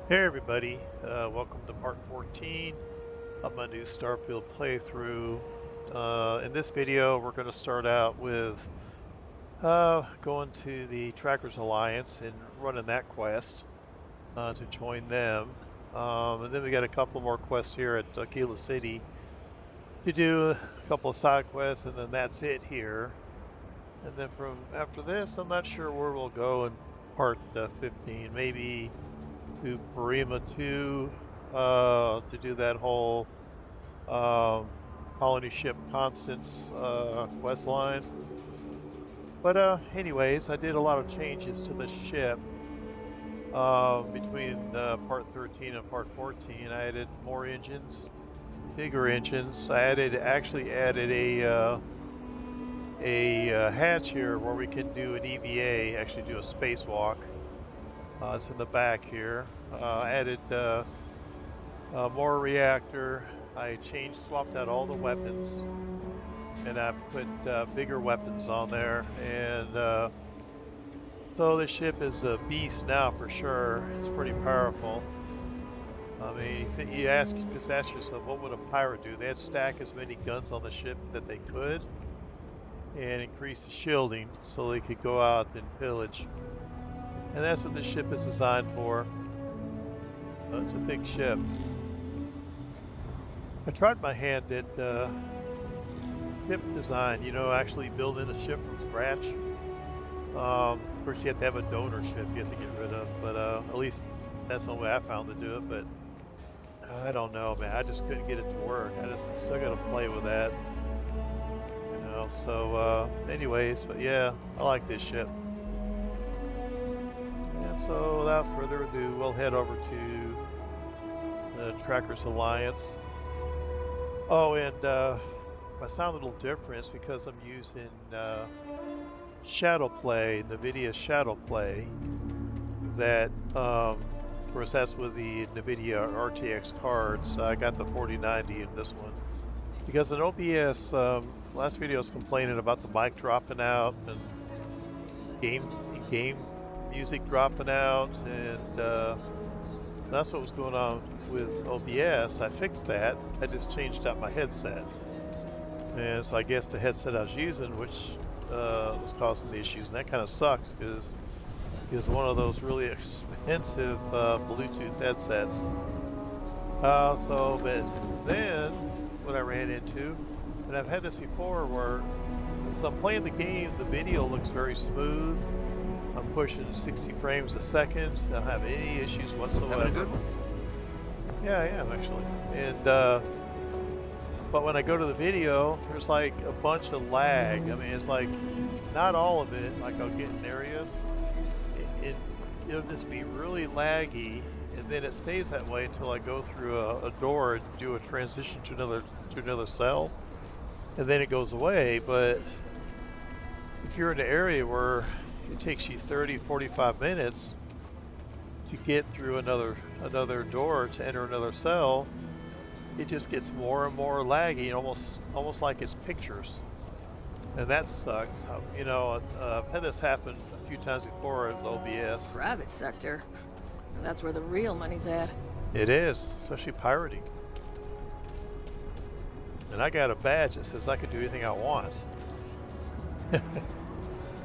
Hey everybody, welcome to part 14 of my new Starfield playthrough. In this video we're going to start out with going to the Trackers Alliance and running that quest to join them. And then we got a couple more quests here at Aquila City to do, a couple of side quests, and then that's it here. And then from after this, I'm not sure where we'll go in part 15. Maybe to Parima 2 to do that whole colony ship Constance quest line. But anyways, I did a lot of changes to the ship between part 13 and part 14. I added more engines, bigger engines. I actually added a hatch here where we can do an EVA, actually do a spacewalk. It's in the back here. Added more reactor. I swapped out all the weapons, and I put bigger weapons on there. And so the ship is a beast now for sure. It's pretty powerful. I mean, just ask yourself, what would a pirate do? They'd stack as many guns on the ship that they could, and increase the shielding so they could go out and pillage. And that's what this ship is designed for. So it's a big ship. I tried my hand at ship design, actually building a ship from scratch. Of course, you have to have a donor ship you have to get rid of, but at least that's the way I found to do it. But I don't know, man. I just couldn't get it to work. I still got to play with that, So, anyways, but yeah, I like this ship. And so, without further ado, we'll head over to the Trackers Alliance. Oh, and if I sound a little different, it's because I'm using Shadowplay, NVIDIA Shadowplay. That, of course, that's with the NVIDIA RTX cards. I got the 4090 in this one. Because in OBS, last video I was complaining about the mic dropping out and game music dropping out, and that's what was going on with OBS. I fixed that. I just changed out my headset. And so I guess the headset I was using, which was causing the issues, and that kind of sucks because it's one of those really expensive Bluetooth headsets. But then what I ran into, and I've had this before, where as I'm playing the game, the video looks very smooth. I'm pushing 60 frames a second. I don't have any issues whatsoever. Having a good one? Yeah, I am actually. And but when I go to the video, there's like a bunch of lag. I mean, it's like not all of it. Like I'll get in areas, it'll just be really laggy, and then it stays that way until I go through a door and do a transition to another cell, and then it goes away. But if you're in an area where it takes you 30-45 minutes to get through another door to enter another cell, it just gets more and more laggy, almost like it's pictures, and that sucks. I've had this happen a few times before at OBS. Private sector. That's where the real money's at. It is, especially pirating. And I got a badge that says I can do anything I want.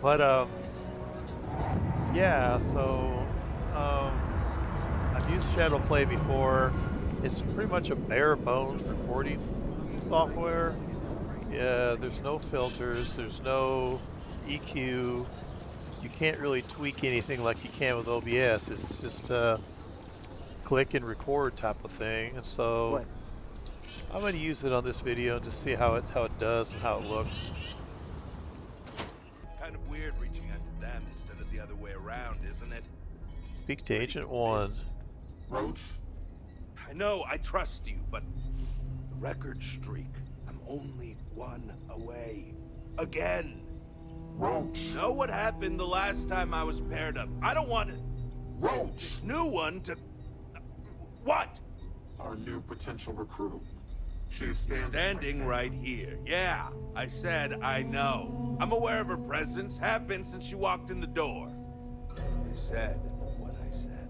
But yeah, so I've used Shadowplay before. It's pretty much a bare bones recording software. Yeah, there's no filters, there's no EQ. You can't really tweak anything like you can with OBS. It's just a click and record type of thing. And so What? I'm going to use it on this video to see how it does and how it looks. Kind of weird reaching out to them instead of the other way around, isn't it? Speak to Agent 1. Roach? I know, I trust you, but the record streak. I'm only one away. Again. Roach! Know what happened the last time I was paired up? I don't want Roach! this new one to... What? Our new potential recruit. She is Standing right here. Yeah, I said I know. I'm aware of her presence, have been since she walked in the door. I said what I said.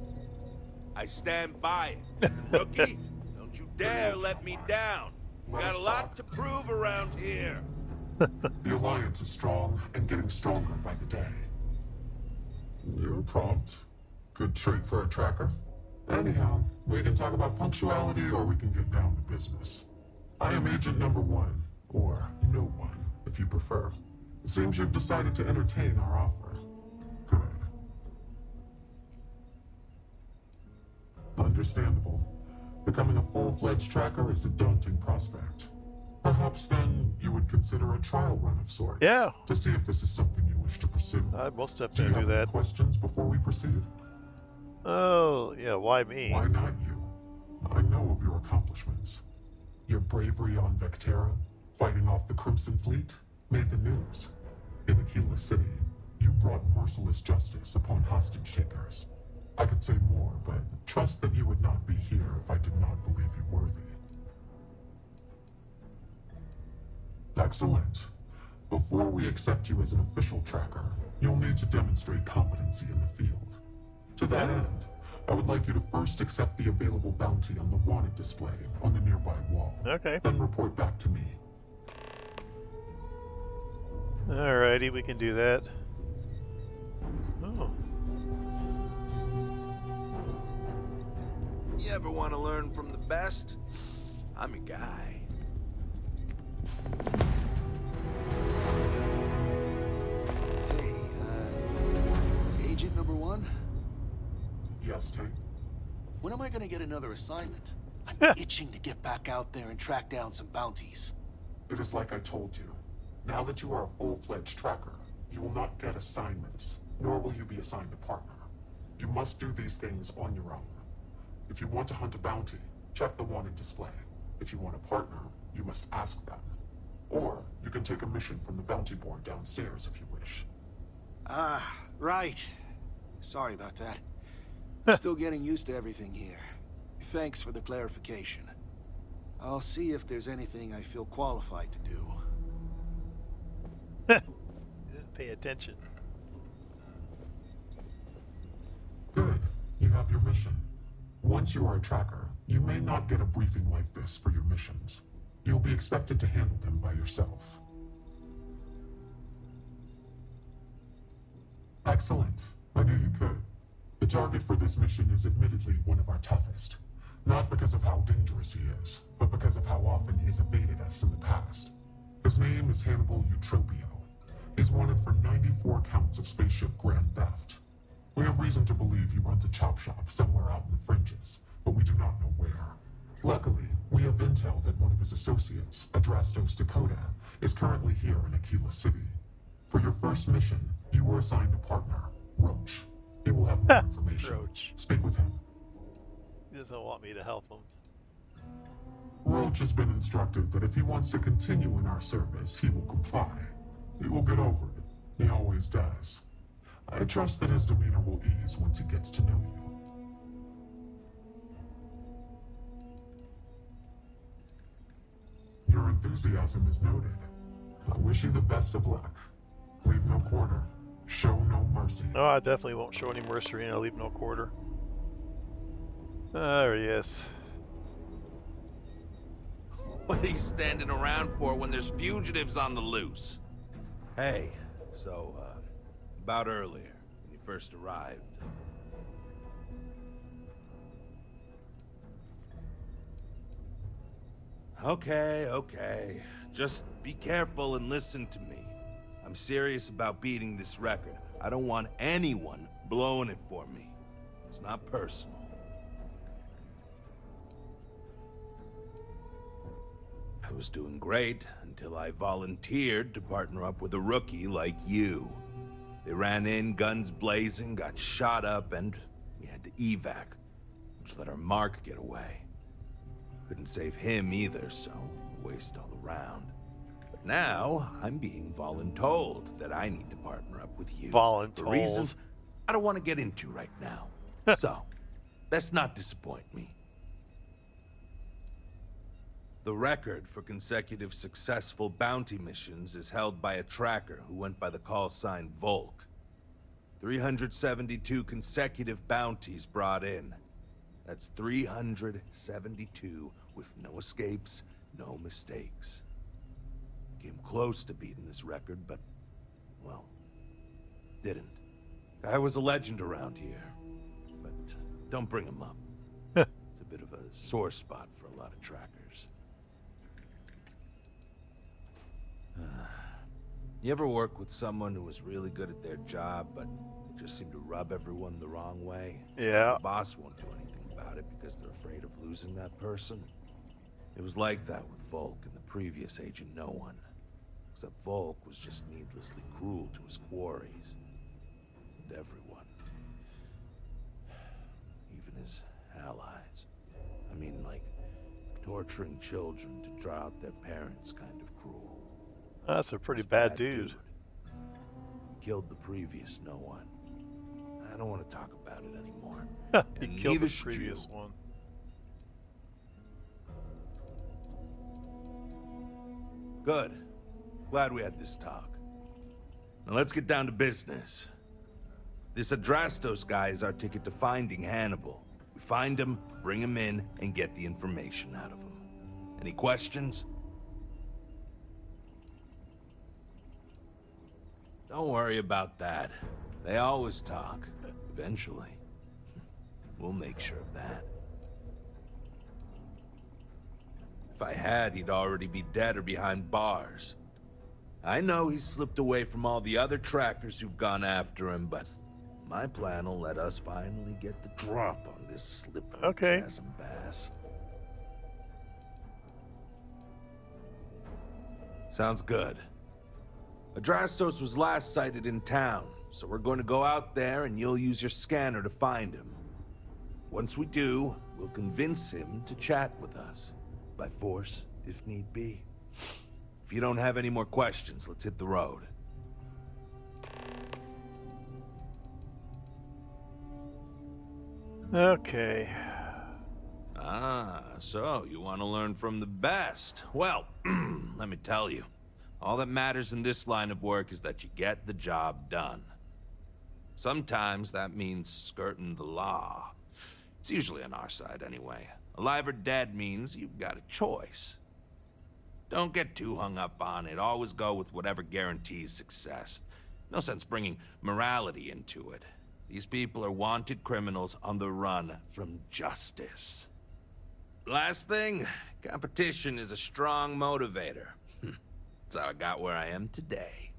I stand by it. And rookie, don't you dare let me down. Let Got us a lot talk. to prove around here. The Alliance is strong and getting stronger by the day. You're prompt. Good trait for a tracker. Anyhow, we can talk about punctuality or we can get down to business. I am Agent Number 1, or No One, if you prefer. It seems you've decided to entertain our offer. Good. Understandable. Becoming a full-fledged tracker is a daunting prospect. Perhaps then you would consider a trial run of sorts. Yeah. To see if this is something you wish to pursue. I'd most Do you definitely have do any that. questions before we proceed? Oh, yeah, why me? Why not you? I know of your accomplishments. Your bravery on Vectera, fighting off the Crimson Fleet, made the news. In Aquila City, you brought merciless justice upon hostage takers. I could say more, but trust that you would not be here if I did not believe you worthy. Excellent. Before we accept you as an official tracker, you'll need to demonstrate competency in the field. To that end, I would like you to first accept the available bounty on the wanted display on the nearby wall. Okay. Then report back to me. Alrighty, we can do that. Oh. You ever want to learn from the best? I'm your guy. Hey, Agent Number 1? Yes, Tate? When am I gonna get another assignment? I'm itching to get back out there and track down some bounties. It is like I told you. Now that you are a full-fledged tracker, you will not get assignments, nor will you be assigned a partner. You must do these things on your own. If you want to hunt a bounty, check the wanted display. If you want a partner, you must ask them. Or you can take a mission from the bounty board downstairs if you wish. Ah, right. Sorry about that. I'm still getting used to everything here. Thanks for the clarification. I'll see if there's anything I feel qualified to do. Didn't pay attention. Good. You have your mission. Once you are a tracker, you may not get a briefing like this for your missions. You'll be expected to handle them by yourself. Excellent. I knew you could. The target for this mission is admittedly one of our toughest. Not because of how dangerous he is, but because of how often he has evaded us in the past. His name is Hannibal Eutropio. He's wanted for 94 counts of spaceship grand theft. We have reason to believe he runs a chop shop somewhere out in the fringes, but we do not know where. Luckily, we have intel that one of his associates, Adrastos Dakota, is currently here in Aquila City. For your first mission, you were assigned a partner, Roach. He will have more information. Roach. Speak with him. He doesn't want me to help him. Roach has been instructed that if he wants to continue in our service, he will comply. He will get over it. He always does. I trust that his demeanor will ease once he gets to know you. Your enthusiasm is noted. I wish you the best of luck. Leave no quarter. Show no mercy. No, I definitely won't show any mercy and I'll leave no quarter. There he is. What are you standing around for when there's fugitives on the loose? Hey, so, about earlier, when you first arrived. Okay. Just be careful and listen to me. I'm serious about beating this record. I don't want anyone blowing it for me. It's not personal. I was doing great until I volunteered to partner up with a rookie like you. They ran in, guns blazing, got shot up, and we had to evac, which let our Mark get away. Couldn't save him either, so waste all around. But now, I'm being voluntold that I need to partner up with you. For reasons I don't want to get into right now. So, let's not disappoint me. The record for consecutive successful bounty missions is held by a tracker who went by the call sign Volk. 372 consecutive bounties brought in. That's 372 with no escapes, no mistakes. Came close to beating this record, but, well, didn't. I was a legend around here, but don't bring him up. It's a bit of a sore spot for a lot of trackers. You ever work with someone who was really good at their job, but they just seem to rub everyone the wrong way? Yeah. The boss won't do anything about it because they're afraid of losing that person. It was like that with Volk and the previous Agent No One. Except Volk was just needlessly cruel to his quarries. And everyone. Even his allies. I mean, like, torturing children to draw out their parents kind of cruel. That's a pretty He's a bad dude. Killed the previous No One. I don't want to talk about it anymore. He And killed neither the should previous you. one. Good. Glad we had this talk. Now let's get down to business. This Adrastos guy is our ticket to finding Hannibal. We find him, bring him in, and get the information out of him. Any questions? Don't worry about that. They always talk. Eventually. We'll make sure of that. If I had, he'd already be dead or behind bars. I know he's slipped away from all the other trackers who've gone after him, but my plan will let us finally get the drop on this slippery chasm bass. Sounds good. Adrastos was last sighted in town, so we're going to go out there and you'll use your scanner to find him. Once we do, we'll convince him to chat with us. By force, if need be. If you don't have any more questions, let's hit the road. Okay. Ah, so you want to learn from the best. Well, let me tell you. All that matters in this line of work is that you get the job done. Sometimes that means skirting the law. It's usually on our side anyway. Alive or dead means you've got a choice. Don't get too hung up on it. Always go with whatever guarantees success. No sense bringing morality into it. These people are wanted criminals on the run from justice. Last thing, competition is a strong motivator. That's how I got where I am today.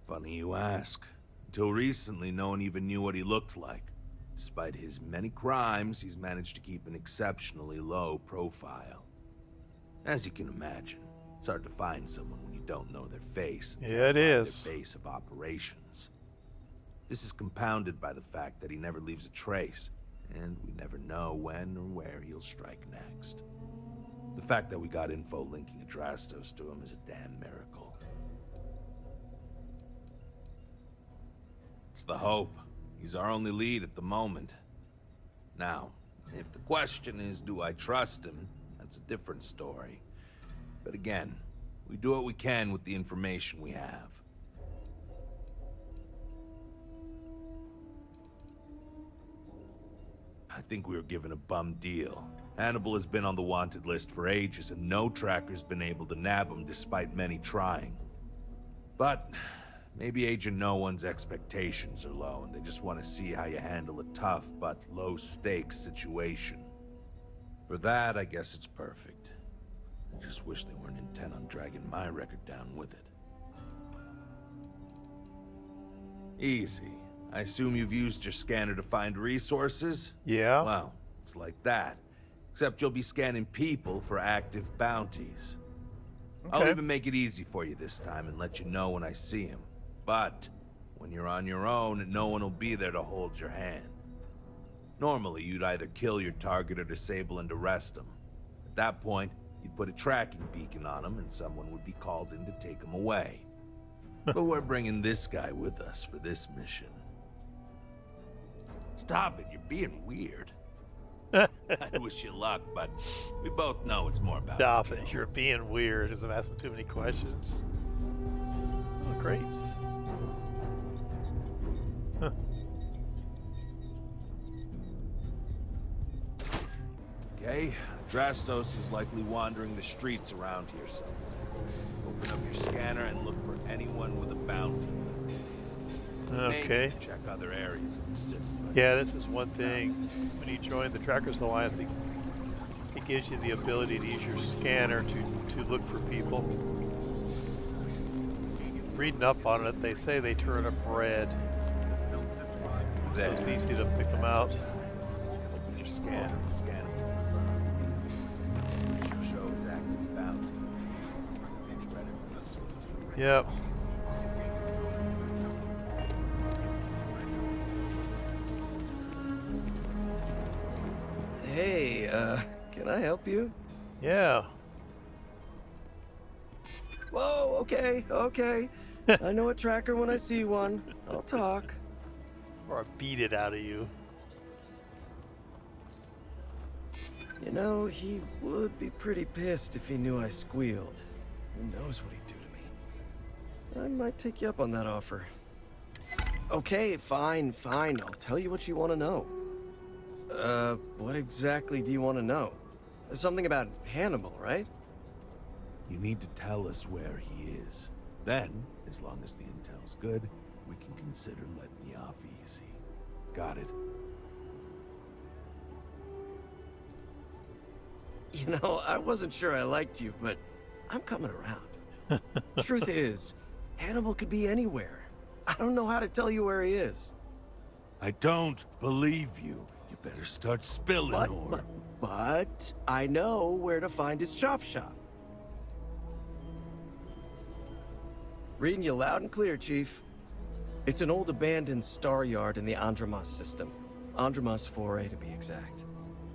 Funny you ask. Until recently, no one even knew what he looked like. Despite his many crimes, he's managed to keep an exceptionally low profile. As you can imagine, it's hard to find someone when you don't know their face. Yeah, it is. Their base of operations. This is compounded by the fact that he never leaves a trace, and we never know when or where he'll strike next. The fact that we got info linking Adrastos to him is a damn miracle. It's the hope. He's our only lead at the moment. Now, if the question is, do I trust him? That's a different story. But again, we do what we can with the information we have. I think we were given a bum deal. Hannibal has been on the wanted list for ages, and no tracker's been able to nab him despite many trying. But maybe Agent No One's expectations are low, and they just want to see how you handle a tough but low-stakes situation. For that, I guess it's perfect. I just wish they weren't intent on dragging my record down with it. Easy. I assume you've used your scanner to find resources? Yeah. Well, it's like that. Except you'll be scanning people for active bounties. Okay. I'll even make it easy for you this time and let you know when I see him. But when you're on your own, no one will be there to hold your hand. Normally, you'd either kill your target or disable and arrest him. At that point, you'd put a tracking beacon on him and someone would be called in to take him away. But we're bringing this guy with us for this mission. Stop it, you're being weird. I wish you luck, but we both know it's more about Stop skill. it. You're being weird because I'm asking too many questions. Oh, grapes. Okay, Drastos is likely wandering the streets around here somewhere. Open up your scanner and look for anyone with a bounty. Okay. Maybe check other areas of the city. Yeah, this is one thing. When you join the Trackers Alliance, it gives you the ability to use your scanner to look for people. Reading up on it, they say they turn up red. So it's easy to pick them out. Open your scanner and scan them. Shows active bounty. Any credit for this one? Yep. Hey, can I help you? Yeah. Whoa, okay. I know a tracker when I see one. I'll talk. Before I beat it out of you. You know, he would be pretty pissed if he knew I squealed. Who knows what he'd do to me. I might take you up on that offer. Okay, fine. I'll tell you what you want to know. What exactly do you want to know? Something about Hannibal, right? You need to tell us where he is. Then, as long as the intel's good, we can consider letting you off easy. Got it? You know, I wasn't sure I liked you, but I'm coming around. Truth is, Hannibal could be anywhere. I don't know how to tell you where he is. I don't believe you. You better start spilling more. But I know where to find his chop shop. Reading you loud and clear, Chief. It's an old abandoned star yard in the Andromos system. Andromos 4A to be exact.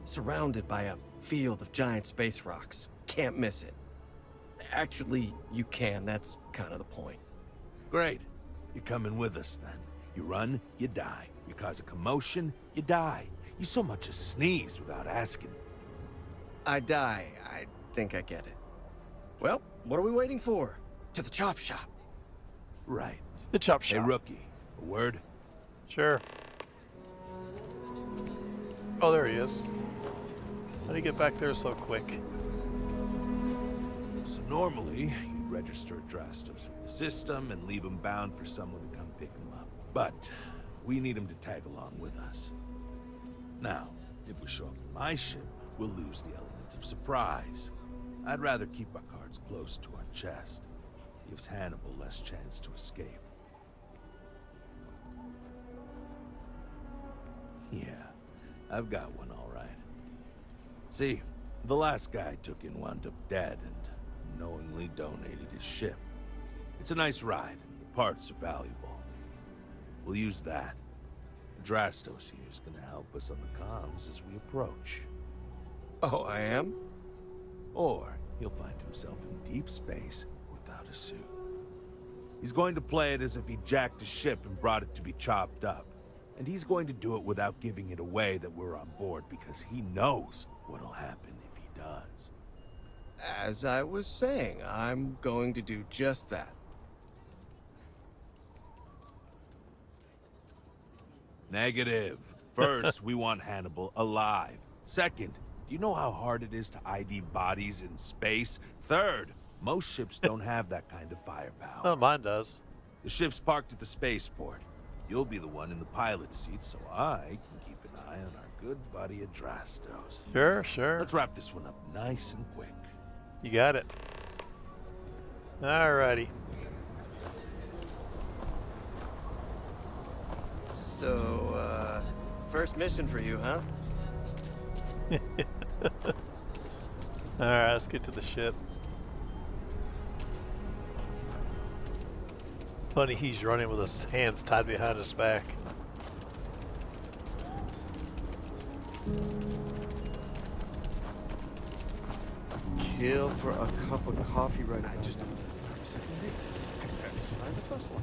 Surrounded by a field of giant space rocks. Can't miss it. Actually, you can. That's kind of the point. Great. You're coming with us then. You run, you die. You cause a commotion, you die. You so much as sneeze without asking. I die. I think I get it. Well, what are we waiting for? To the chop shop. Right. The chop Hey, shop. rookie. A word? Sure. Oh, there he is. How do you get back there so quick? So normally, you'd register Drastos with the system and leave him bound for someone to come pick him up. But we need him to tag along with us. Now, if we show up in my ship, we'll lose the element of surprise. I'd rather keep our cards close to our chest. Gives Hannibal less chance to escape. Yeah, I've got one all right. See, the last guy I took in wound up dead and knowingly donated his ship. It's a nice ride, and the parts are valuable. We'll use that. Drastos here is gonna help us on the comms as we approach. Oh, I am? Or he'll find himself in deep space without a suit. He's going to play it as if he jacked a ship and brought it to be chopped up. And he's going to do it without giving it away that we're on board because he knows what'll happen if he does. As I was saying, I'm going to do just that. Negative. First, we want Hannibal alive. Second, do you know how hard it is to ID bodies in space? Third, most ships don't have that kind of firepower. Oh, mine does. The ship's parked at the spaceport. You'll be the one in the pilot's seat, so I can keep an eye on our good buddy Adrastos. Sure. Let's wrap this one up nice and quick. You got it. Alrighty. So, first mission for you, huh? Alright, let's get to the ship. Funny, he's running with his hands tied behind his back. Kill for a cup of coffee right now. I just don't think it's the first one.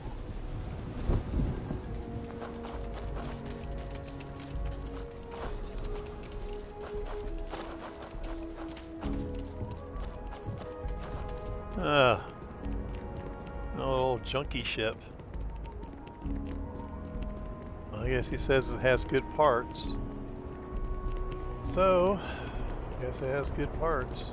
An old junkie ship. I guess he says it has good parts. So, I guess it has good parts.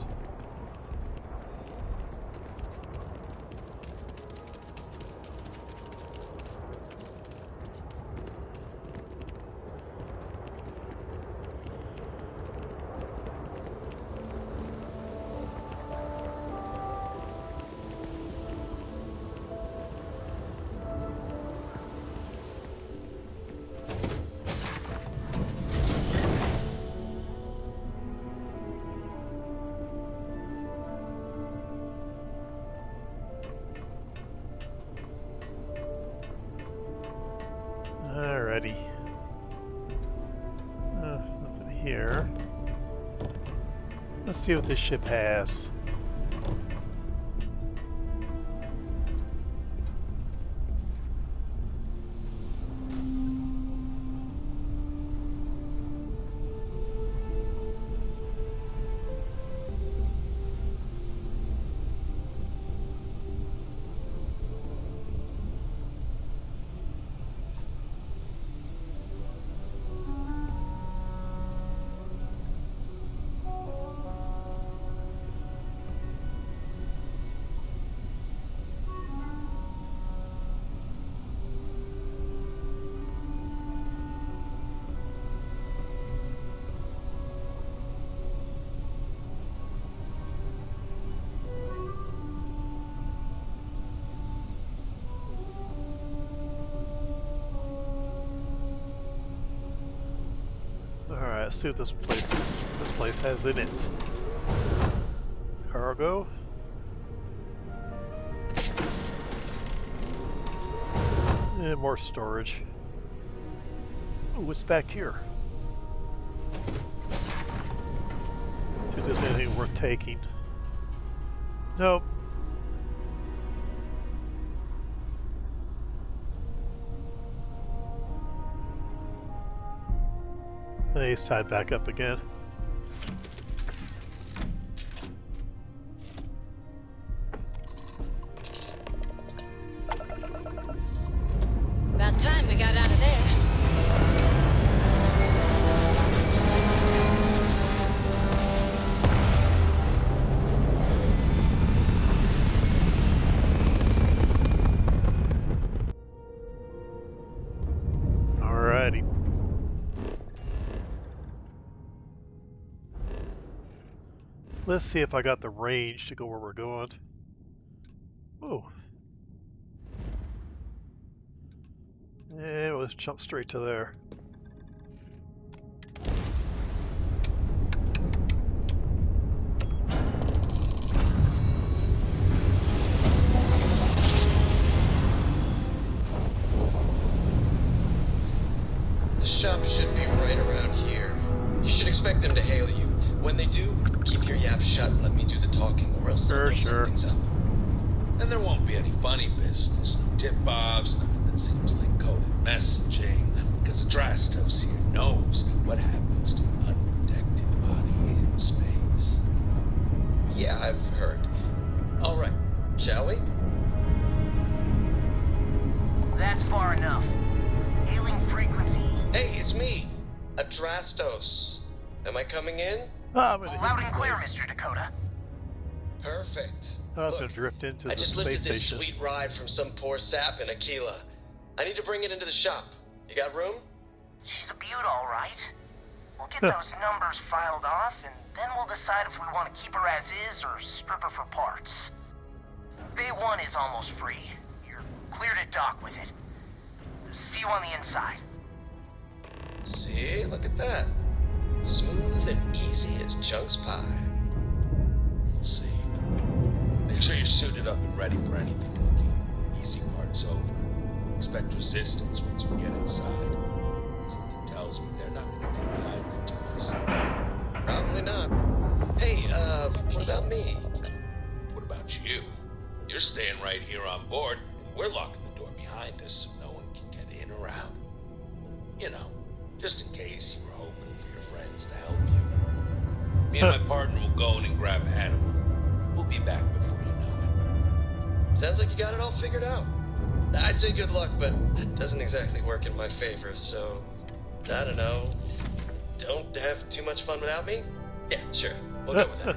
Alrighty. Nothing here. Let's see what this ship has. Alright, let's see what this place has in it. Cargo. And more storage. Oh, what's back here? See if there's anything worth taking. Nope. He's tied back up again. About time we got out of there. Alrighty. Let's see if I got the range to go where we're going. Oh. Yeah, let's jump straight to there. The shop should be right around here. You should expect them to hail you. When they do, keep your yap shut and let me do the talking, or else they'll know something's up. And there won't be any funny business, no tip-offs, nothing that seems like coded messaging, because Adrastos here knows what happens to an unprotected body in space. Yeah, I've heard. All right, shall we? That's far enough. Hailing frequency. Hey, it's me, Adrastos. Am I coming in? I'm gonna Loud hit and the clear, place. Mr. Dakota. Perfect. I was Look, gonna drift into I the just lifted space this station. sweet ride from some poor sap in Aquila. I need to bring it into the shop. You got room? She's a beaut, all right. We'll get those numbers filed off, and then we'll decide if we want to keep her as is or strip her for parts. Bay 1 is almost free. You're clear to dock with it. See you on the inside. See, look at that. Smooth and easy as Chunk's pie. We'll see. Make sure you're suited up and ready for anything, Wookie. Easy part's over. Expect resistance once we get inside. Something tells me they're not gonna take kindly to us. Probably not. Hey, what about me? What about you? You're staying right here on board, and we're locking the door behind us so no one can get in or out. You know, just in case you were hoping for your friends to help you. Me and my partner will go in and grab Hannibal. We'll be back before you know it. Sounds like you got it all figured out. I'd say good luck, but it doesn't exactly work in my favor, so... I don't know. Don't have too much fun without me? Yeah, sure. We'll go with that.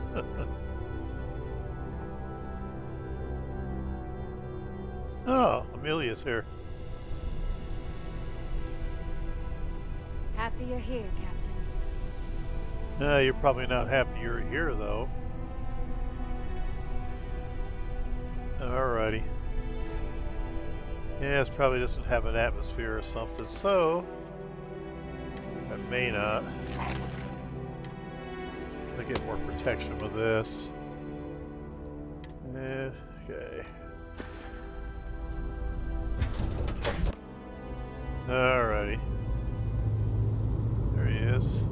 Oh, Amelia's here. Happy you're here, Captain. You're probably not happy you're here, though. Alrighty. Yeah, it probably doesn't have an atmosphere or something, so... I may not. So I get more protection with this. Okay. Alrighty. There he is.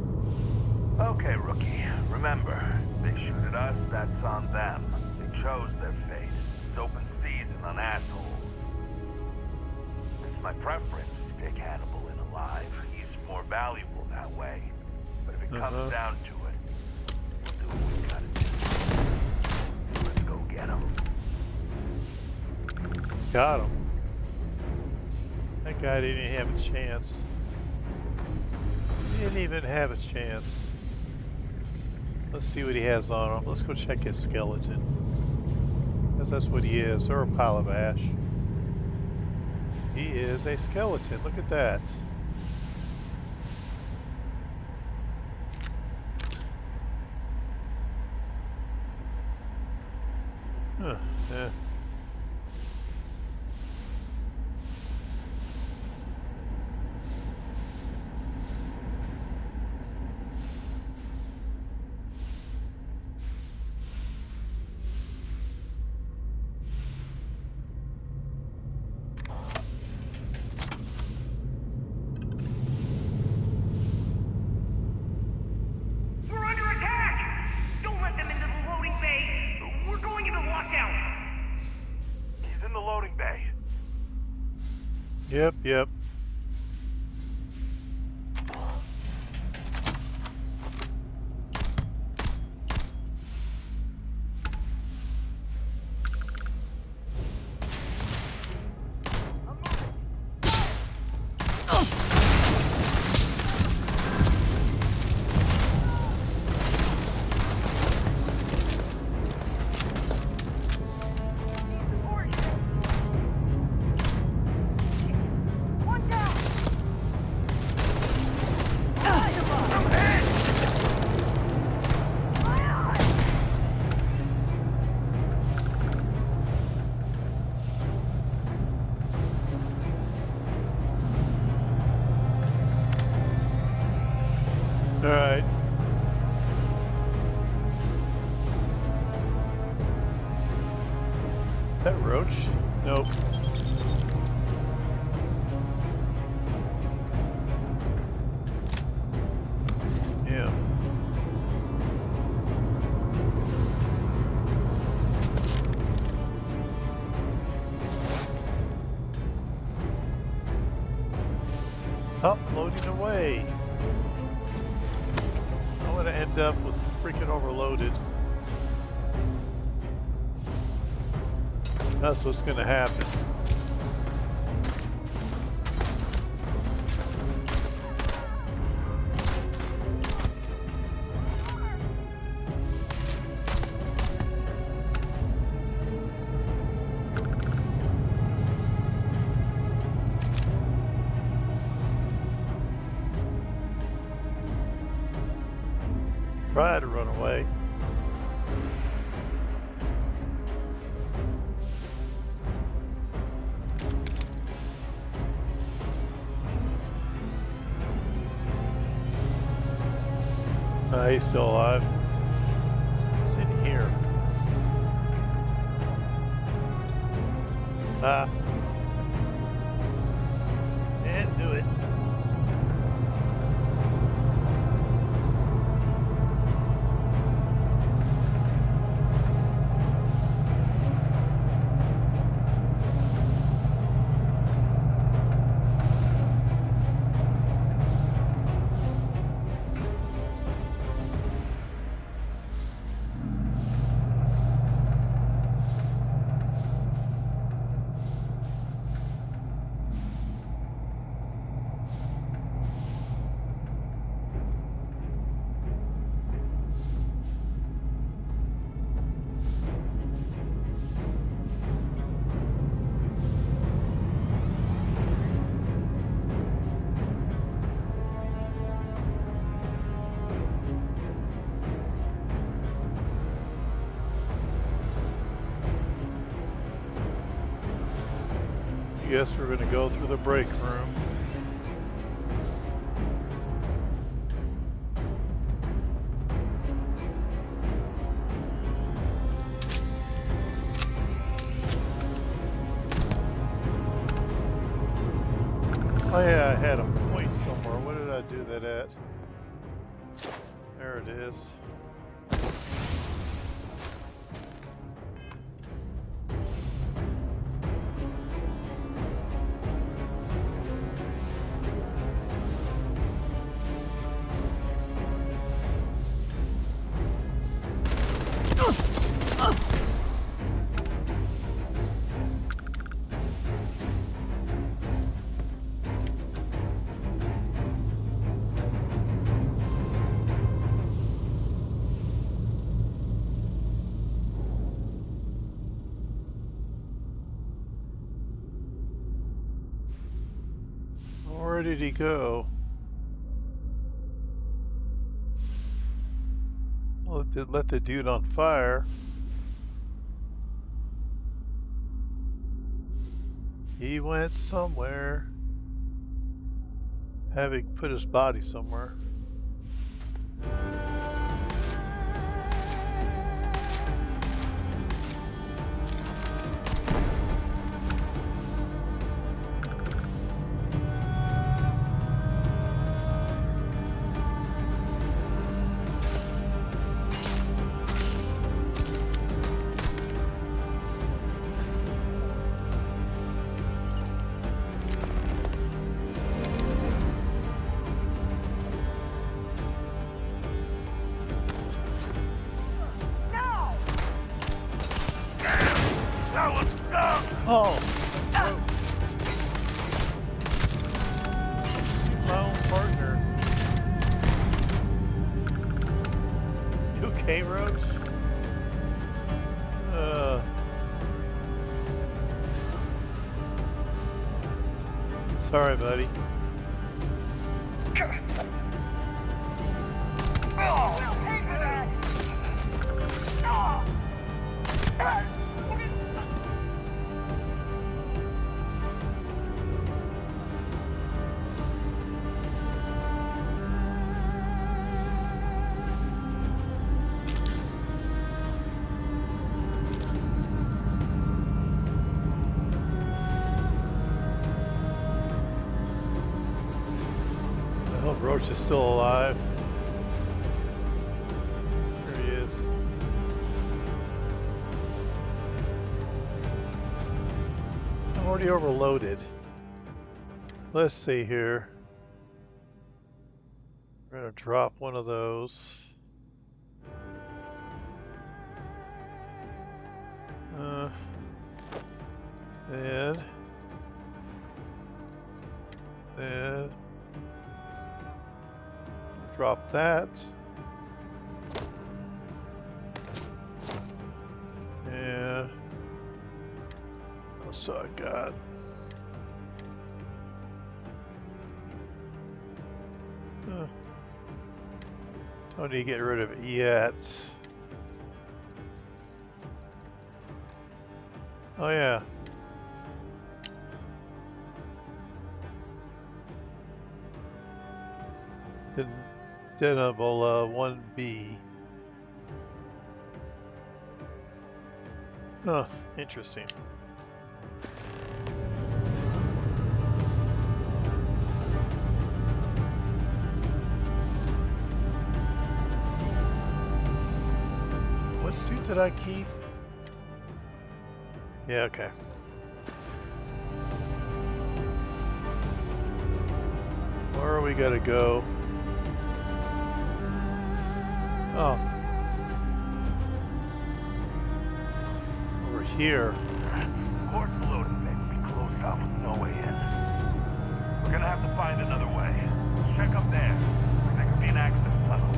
Okay, rookie. Remember, they shoot at us, that's on them. They chose their fate. It's open season on assholes. It's my preference to take Hannibal in alive. He's more valuable that way. But if it comes down to it, we'll do what we gotta do. Let's go get him. Got him. That guy didn't even have a chance. He didn't even have a chance. Let's see what he has on him. Let's go check his skeleton. Because that's what he is, or a pile of ash. He is a skeleton. Look at that. Huh. Yeah. We're under attack! Don't let them into the loading bay! We're going into lockdown! He's in the loading bay. Yep. One down! Alright. That roach? Nope. Yeah. Up, loading away. I'm gonna end up with freaking overloaded. That's what's gonna happen. Try to run away. He's still alive. What's in here? Ah. Didn't do it. guess we're gonna go through the break room. Oh yeah, I had a point somewhere. What did I do that at? There it is. Where did he go? Let the dude on fire. He went somewhere. Having put his body somewhere. Oh! My own partner. You okay, Roach? Sorry, buddy. I hope Roach is still alive. There he is. I'm already overloaded. Let's see here. We're gonna drop one of those. Then drop that. And what else do I got? Don't need to get rid of it yet. Oh yeah. Denable 1B. Oh, interesting. What suit did I keep? Yeah, okay. Where are we gonna go? Oh. Over here. Course the loading bay will be closed off with no way in. We're gonna have to find another way. Check up there. There could be an access tunnel.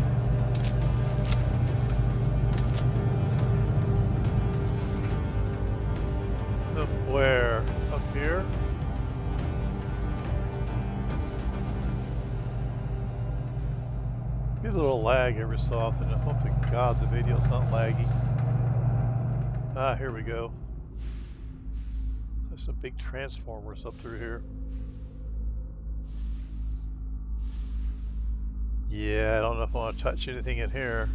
Up where? Up here? Get a little lag every so often. I hope to God the video's not laggy. Ah, here we go. Let's some big transformers up through here. Yeah, I don't know if I want to touch anything in here.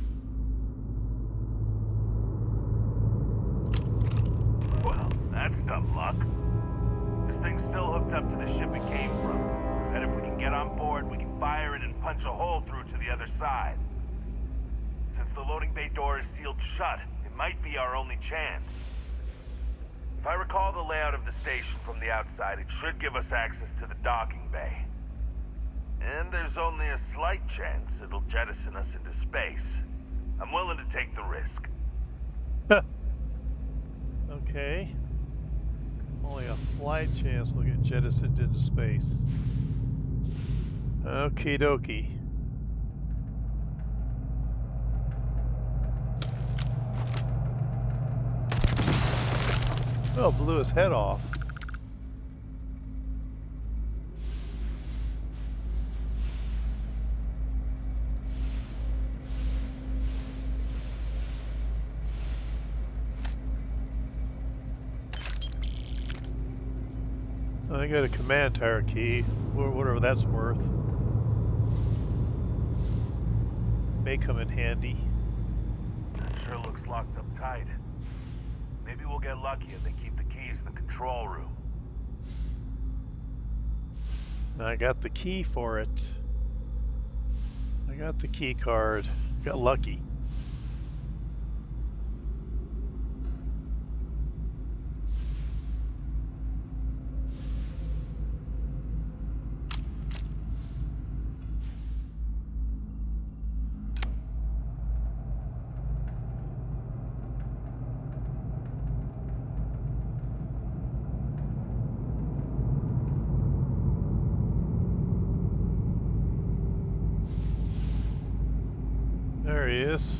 Well, that's dumb luck. This thing's still hooked up to the ship it came from. And if we can get on board, we can fire it and punch a hole through to the other side. Since the loading bay door is sealed shut, it might be our only chance. If I recall the layout of the station from the outside, it should give us access to the docking bay. And there's only a slight chance it'll jettison us into space. I'm willing to take the risk. Okay. Only a slight chance we'll get jettisoned into space. Okie dokie. Oh, blew his head off. I got a command tower key, whatever that's worth. May come in handy. That sure looks locked up tight. Maybe we'll get lucky if they keep the keys in the control room. I got the key for it. I got the key card. Got lucky. There he is.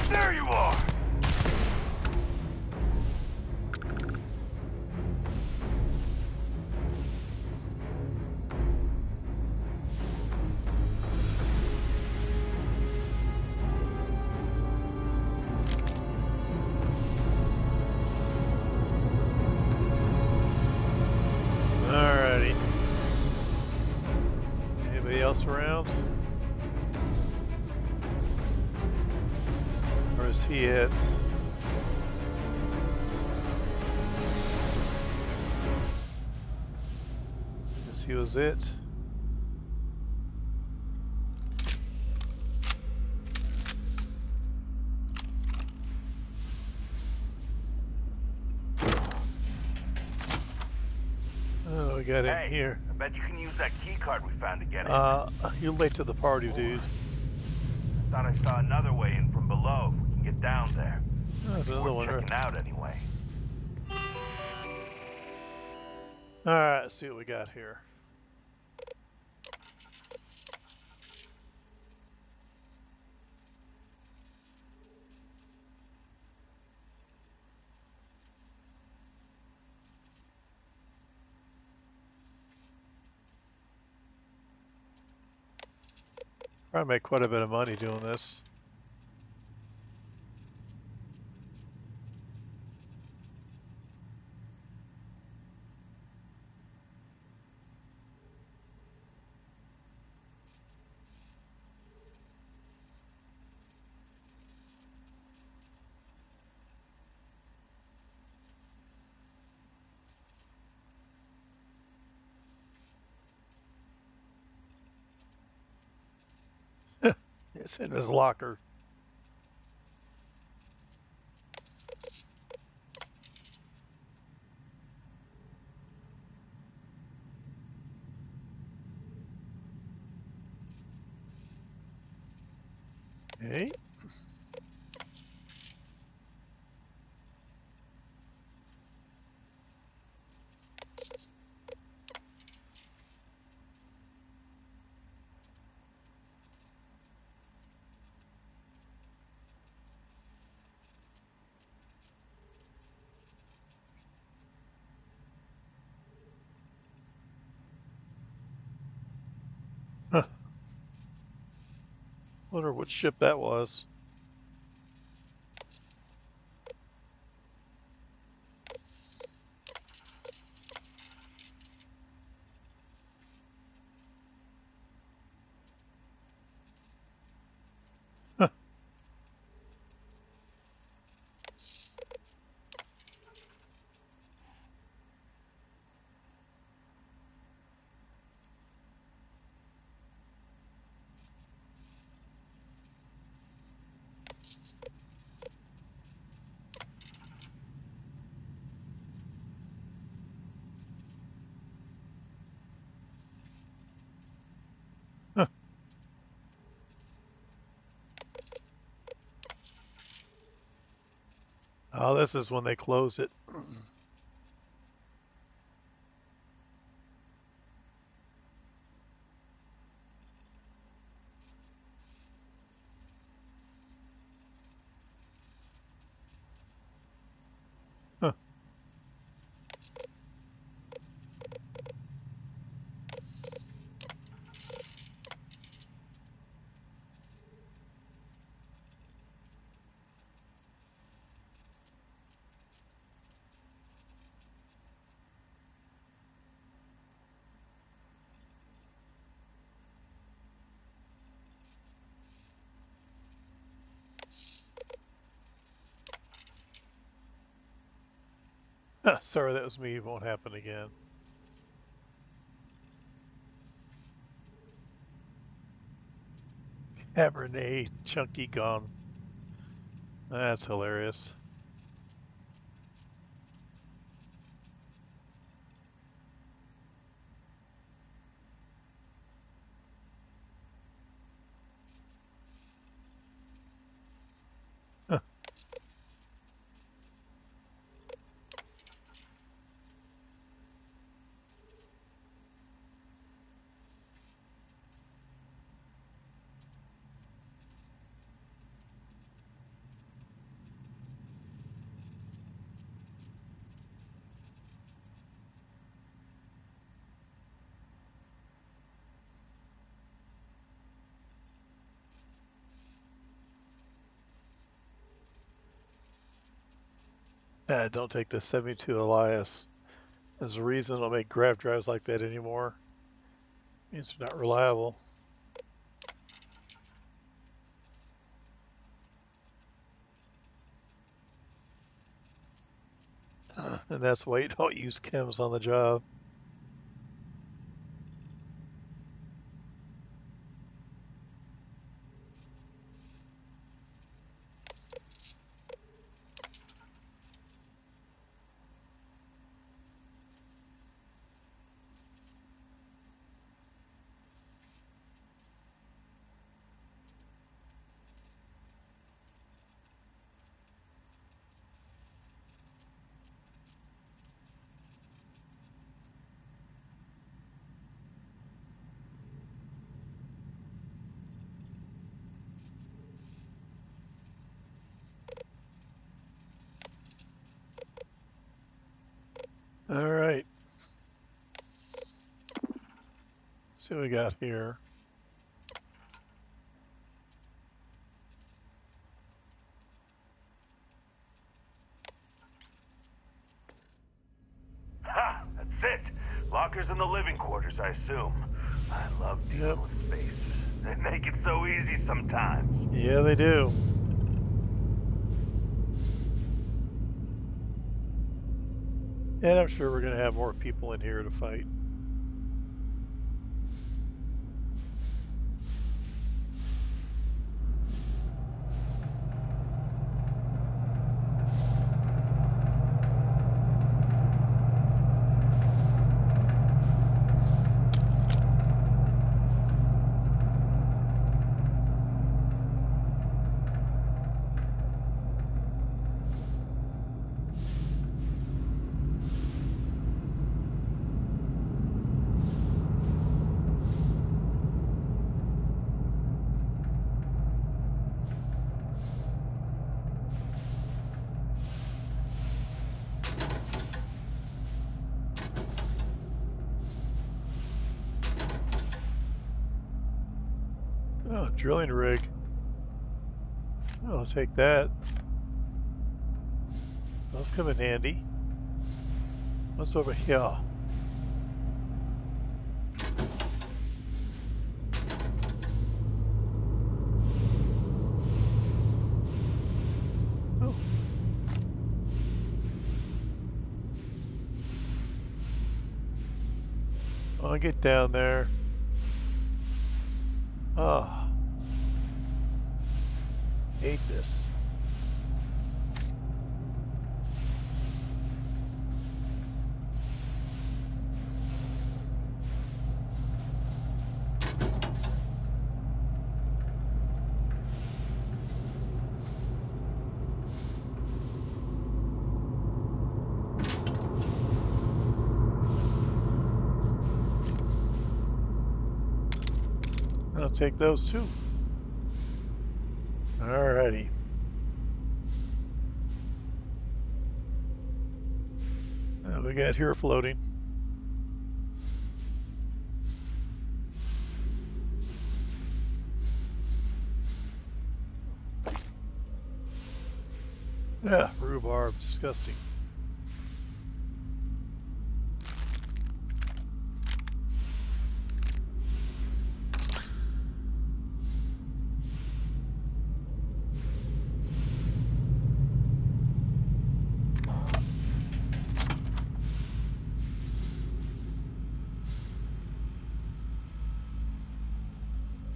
There you are! Alrighty. Anybody else around? Or is he it? Guess he was it. Oh, we got in here. I bet you can use that key card we found to get in. You're late to the party, dude. I thought I saw another way in from below if we can get down there. Oh, there's another one. Checking out anyway. Alright, let's see what we got here. Probably make quite a bit of money doing this. It's in his locker. Okay. Wonder what ship that was. Oh, this is when they close it. Sorry, that was me. It won't happen again. Cabernet Chunky gone. That's hilarious. Don't take the 72 Elias. There's a reason I don't make grab drives like that anymore. It's not reliable. And that's why you don't use chems on the job. All right. See what we got here. Ha! That's it. Lockers in the living quarters, I assume. I love dealing with space. They make it so easy sometimes. Yeah, they do. And I'm sure we're going to have more people in here to fight. Oh, drilling rig. I'll take that. Those come in handy. What's over here? Oh. I'll get down there. Ah. Hate this. I'll take those too. Alrighty. What we got here floating? Yeah, rhubarb, disgusting.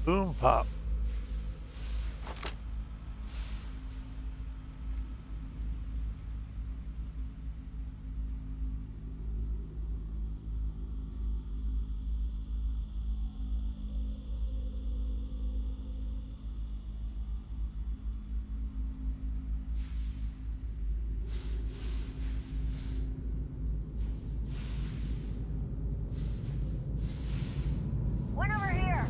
Boom pop. One over here.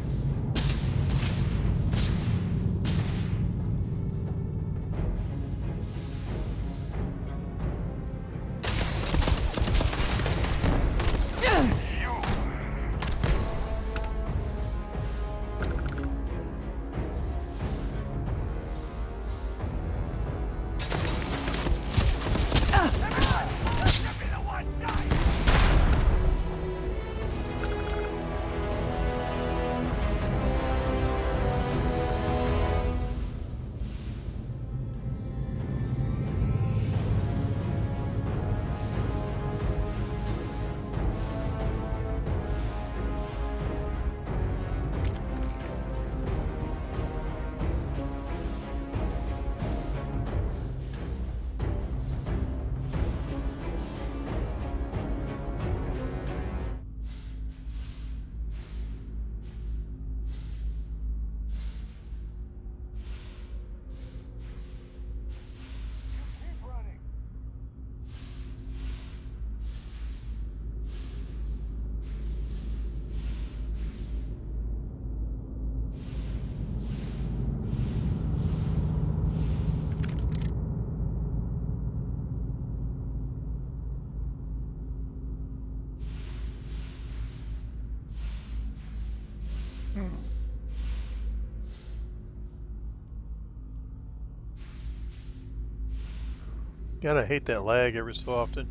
Gotta hate that lag every so often.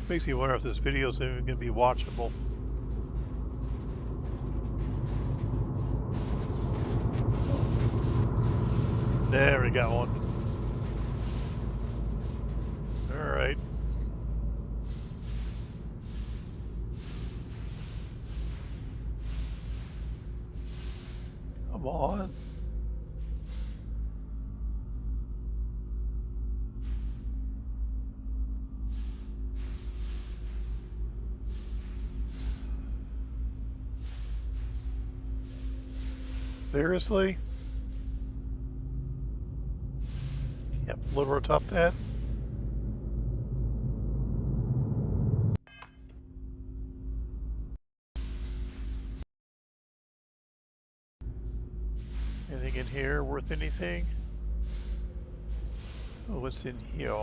Makes me wonder if this video is even gonna be watchable. There we got one. Alright. Come on. Seriously? Yep, lower top that. Anything in here worth anything? Oh, what's in here?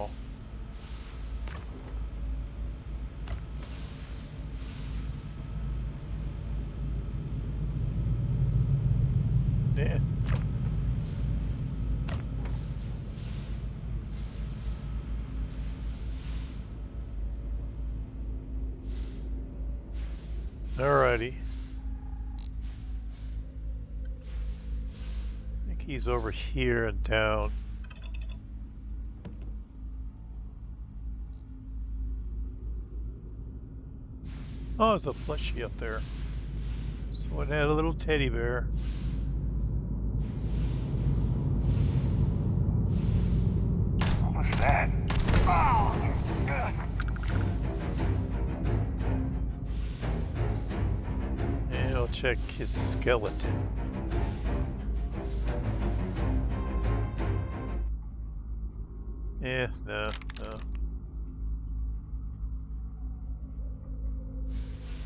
Alrighty. I think he's over here and down. Oh, there's a plushie up there. Someone had a little teddy bear. What was that? Oh! And I'll check his skeleton. Yeah, no.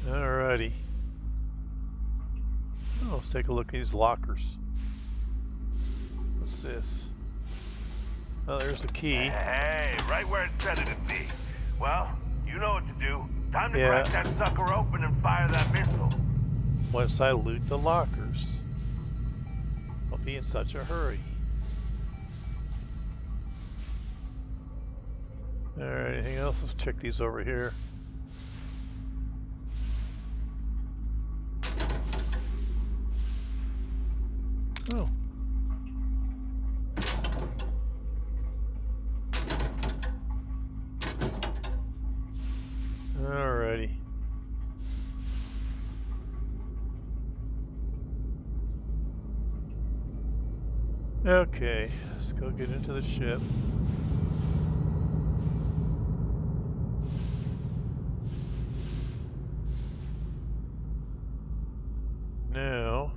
Alrighty. Oh, let's take a look at these lockers. What's this? Oh, there's the key. Hey, right where it said it'd be. Well, you know what to do. Time to Yeah. crack that sucker open and fire that missile. Once I loot the lockers, I'll be in such a hurry. Alright, anything else? Let's check these over here. Oh. Alrighty. Okay, let's go get into the ship. Now,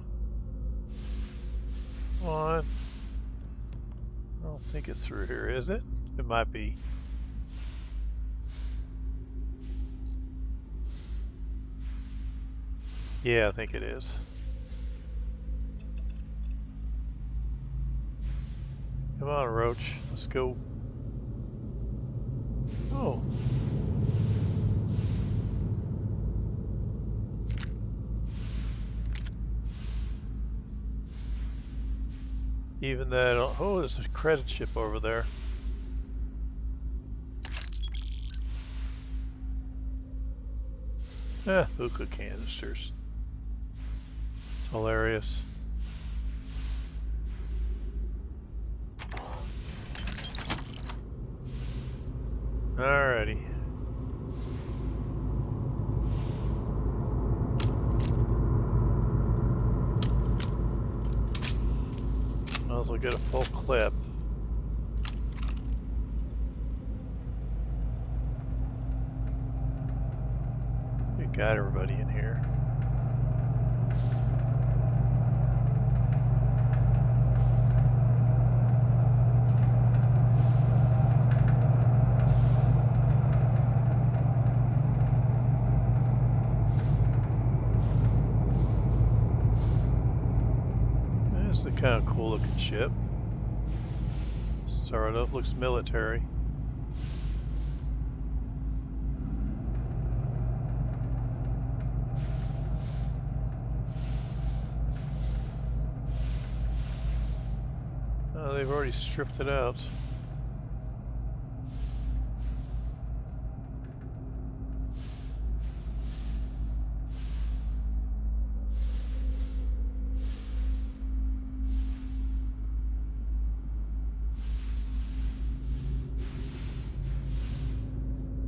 come on. I don't think it's through here, is it? It might be. Yeah, I think it is. Come on, Roach. Let's go. Oh. Even that. Oh, there's a credit ship over there. Hookah canisters. It's hilarious. Alrighty. Might as well get a full clip. We got everybody in here. It's a kind of cool looking ship. Sort of looks military. Oh, they've already stripped it out.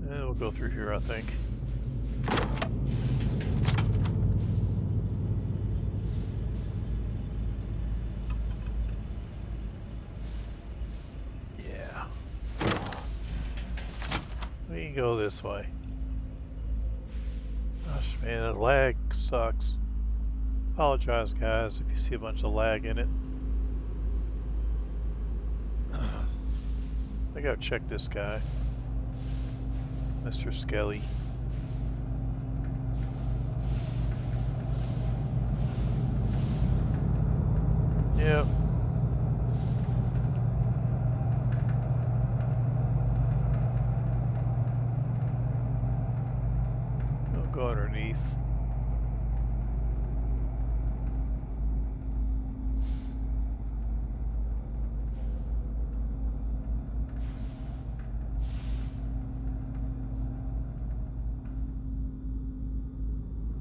We'll go through here, I think. Yeah. We can go this way. Gosh, man, the lag sucks. Apologize, guys, if you see a bunch of lag in it. I gotta check this guy. Mr. Skelly. Yep. I'll go underneath.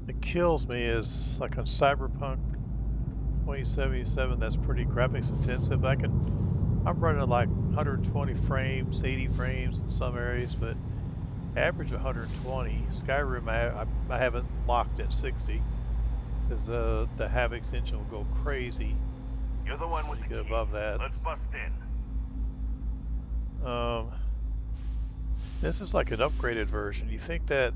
It kills me is like on Cyberpunk 2077, that's pretty graphics intensive. I'm running like 120 frames, 80 frames in some areas, but average 120. Skyrim, I haven't locked at 60 because the Havoc's engine will go crazy. You're the one with the You get key. above that. Let's bust in. This is like an upgraded version. You think that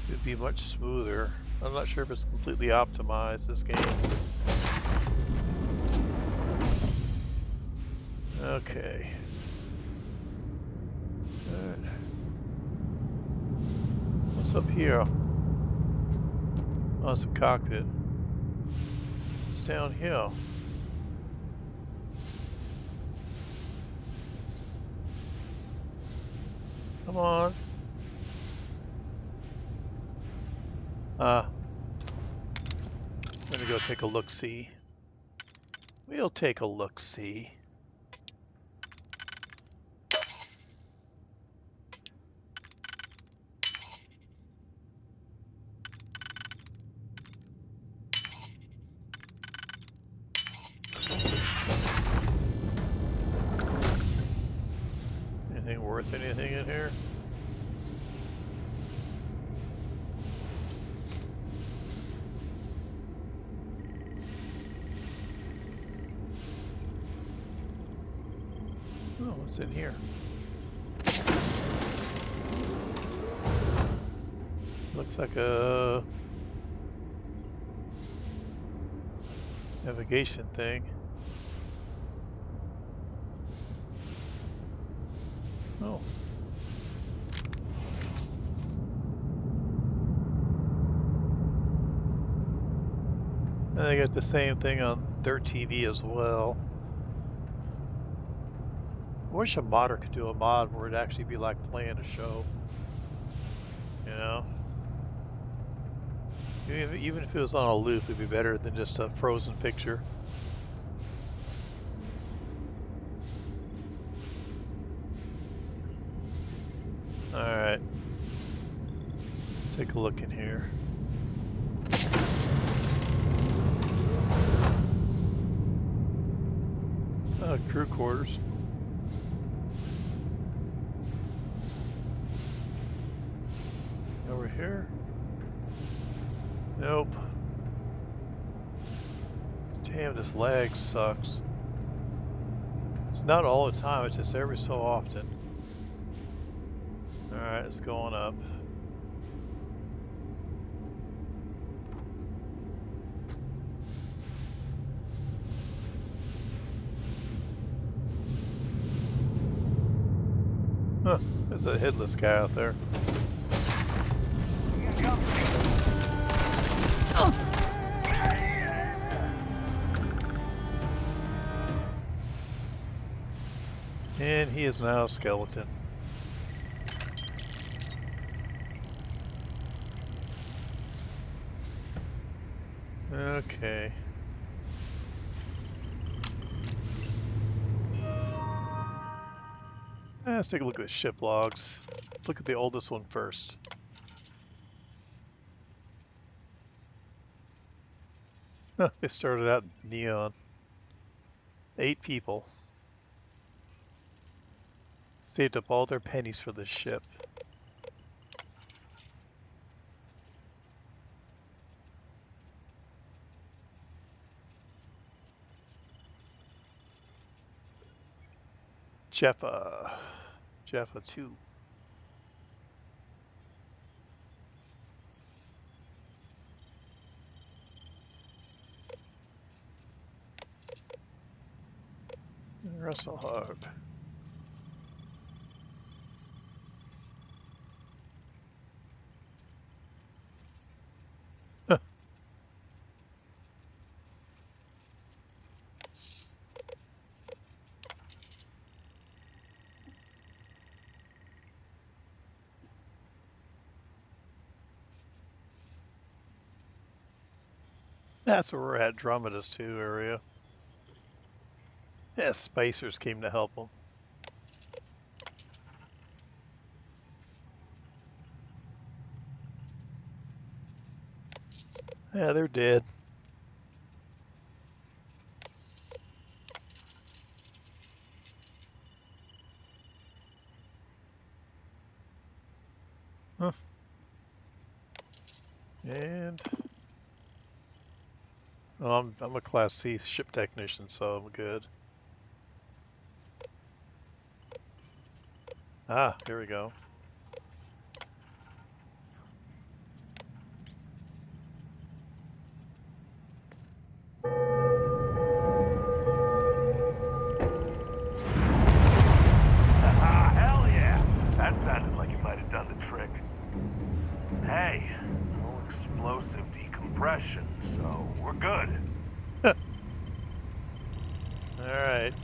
it'd be much smoother? I'm not sure if it's completely optimized, this game. Okay. Alright. What's up here? Oh, it's a cockpit. It's down here. Come on. I'm gonna go take a look-see. We'll take a look-see. Anything worth anything in here? Oh, what's in here? Looks like a navigation thing. Oh. And they got the same thing on their TV as well. I wish a modder could do a mod where it'd actually be like playing a show. You know? Even if it was on a loop, it'd be better than just a frozen picture. Alright. Let's take a look in here. Crew quarters. Over here? Nope. Damn, this lag sucks. It's not all the time, it's just every so often. Alright, it's going up. Huh, there's a headless guy out there. And he is now a skeleton. Okay. Let's take a look at the ship logs. Let's look at the oldest one first. They started out in neon. 8 people. Saved up all their pennies for this ship. Jeffa 2. Russell Hard. That's where we're at, Dromidas 2 area. Yeah, spacers came to help them. Yeah, they're dead. Huh. And oh, I'm a Class C ship technician, so I'm good. Ah, here we go. Ah, hell yeah! That sounded like it might have done the trick. Hey, no explosive decompression, so we're good. Alright.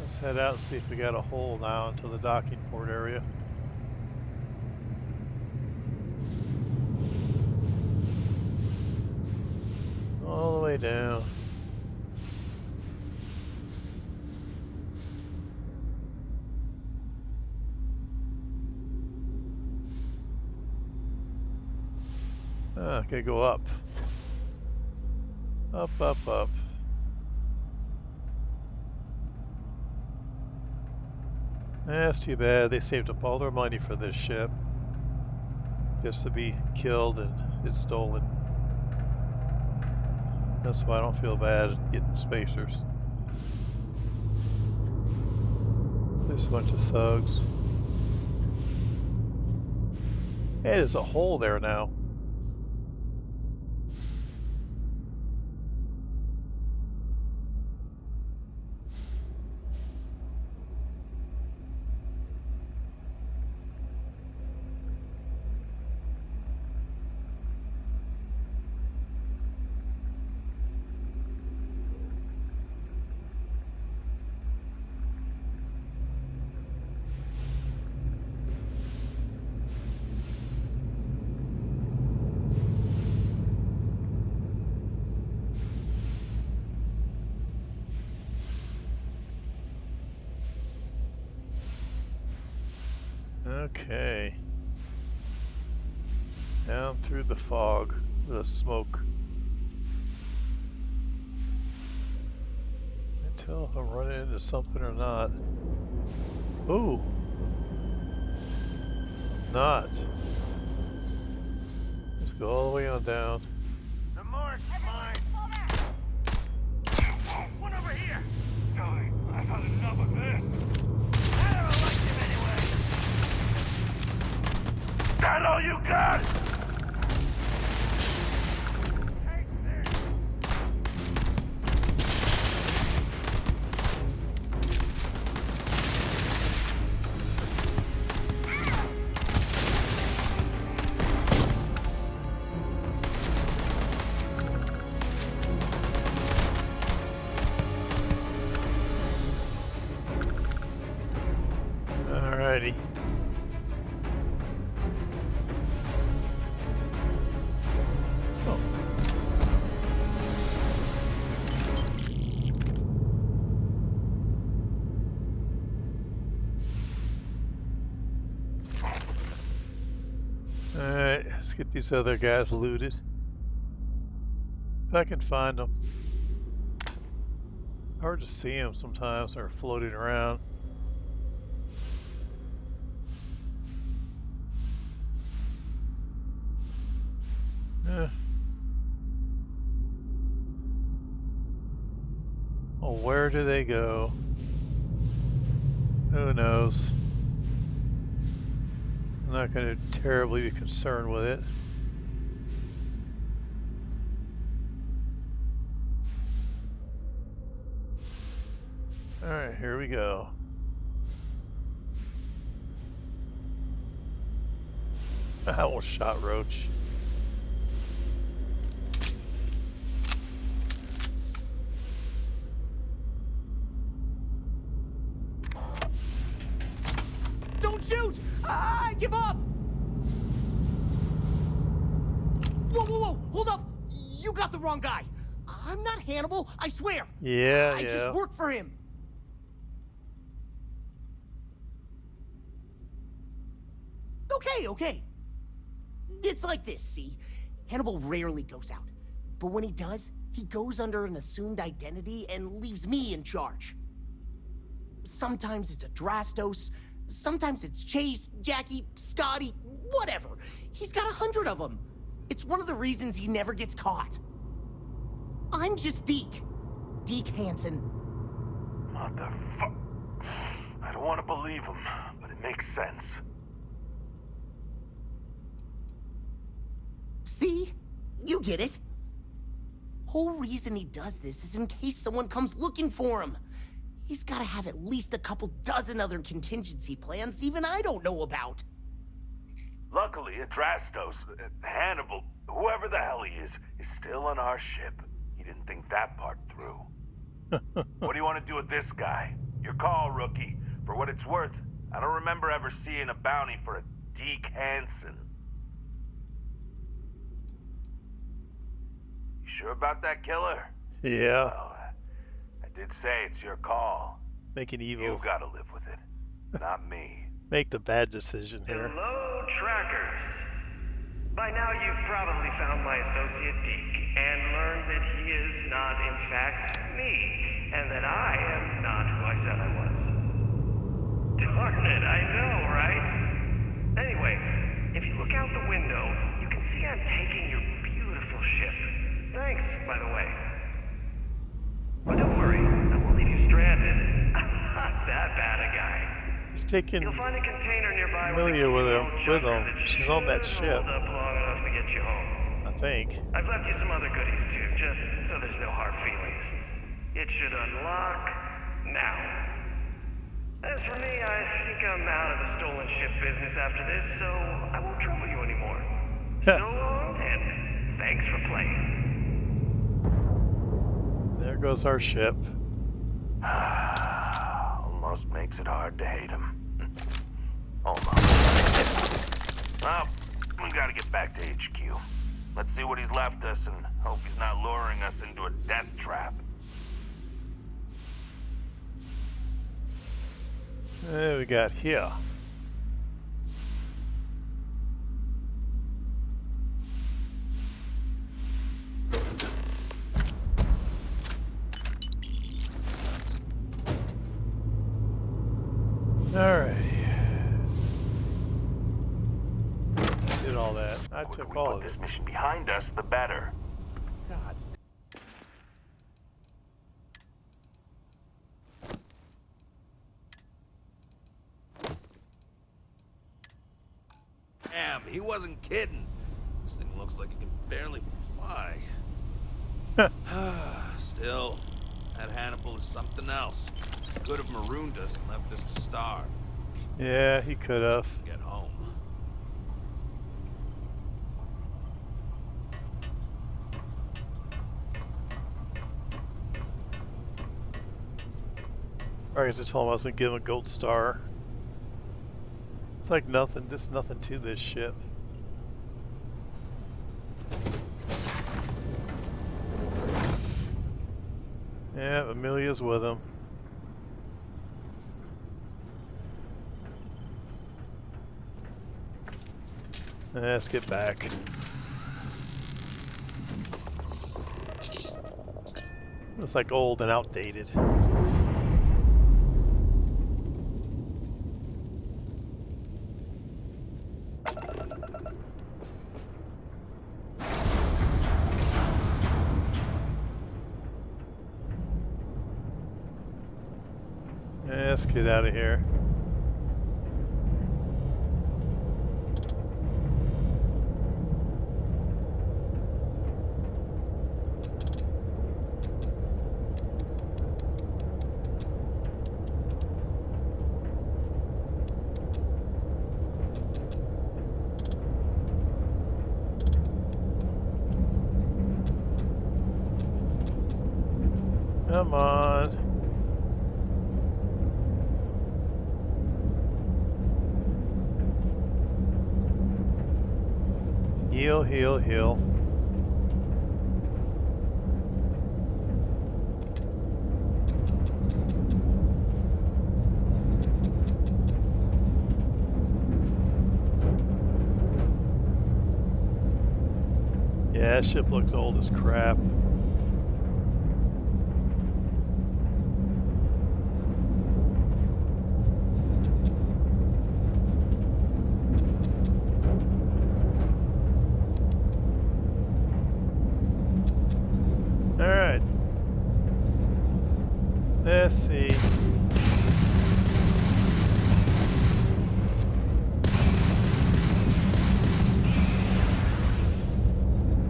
Let's head out and see if we got a hole now into the docking port area. All the way down. Ah, gotta go up. Up, up, up. That's too bad. They saved up all their money for this ship. Just to be killed and it's stolen. That's why I don't feel bad getting spacers. There's a bunch of thugs. Hey, there's a hole there now. Okay. Down through the fog, the smoke. Until I'm running into something or not. Ooh. Not. Let's go all the way on down. The mark's mine! One over here! Die. I've had enough of this! I don't like him anyway! That all you got? Alrighty. Oh. Alright, let's get these other guys looted. If I can find them. Hard to see them sometimes, they're floating around. Well, where do they go? Who knows? I'm not going to terribly be concerned with it. Alright, here we go. I almost shot Roach. Don't shoot! I give up! Whoa, whoa, whoa! Hold up! You got the wrong guy. I'm not Hannibal, I swear. Yeah, I just work for him. Okay, okay. It's like this, see? Hannibal rarely goes out. But when he does, he goes under an assumed identity and leaves me in charge. Sometimes it's a Drastos, sometimes it's Chase, Jackie, Scotty, whatever. He's got 100 of them. It's one of the reasons he never gets caught. I'm just Deke. Deke Hansen. Motherfuck. I don't want to believe him, but it makes sense. See? You get it. Whole reason he does this is in case someone comes looking for him. He's gotta have at least a couple dozen other contingency plans even I don't know about. Luckily, Adrastos, Hannibal, whoever the hell he is still on our ship. He didn't think that part through. What do you want to do with this guy? Your call, rookie. For what it's worth, I don't remember ever seeing a bounty for a Deke Hansen. You sure about that, killer? Yeah. Well, I did say it's your call. Making evil. You've got to live with it, not me. Make the bad decision here. Hello, trackers. By now you've probably found my associate Deke and learned that he is not in fact me, and that I am not who I said I was. Darn it, I know, right? Anyway, if you look out the window, you can see I'm taking your beautiful ship. Thanks, by the way. But don't worry, I won't leave you stranded. I'm not that bad a guy. He's taking You'll find a container nearby Amelia with him. She's on that ship, hold up long enough to get you home. I think. I've left you some other goodies too, just so there's no hard feelings. It should unlock now. As for me, I think I'm out of the stolen ship business after this, so I won't trouble you anymore. So long, and thanks for playing. There goes our ship. Almost makes it hard to hate him. Almost. Well, we gotta get back to HQ. Let's see what he's left us and hope he's not luring us into a death trap. There we got here. Alrighty. Did all that. I The quicker took we all put of it. this mission behind us, the better. God. Damn, he wasn't kidding. This thing looks like it can barely fly. Still, that Hannibal is something else. He could have marooned us and left us to starve. Yeah, he could have. Get home. I guess I told him I was gonna give him a gold star. It's like nothing. There's nothing to this ship. Yeah, Amelia's with him. Let's get back. Looks like old and outdated. Let's get out of here. Come on. Heal, heal, heal. That ship looks old as crap. Alright. Let's see.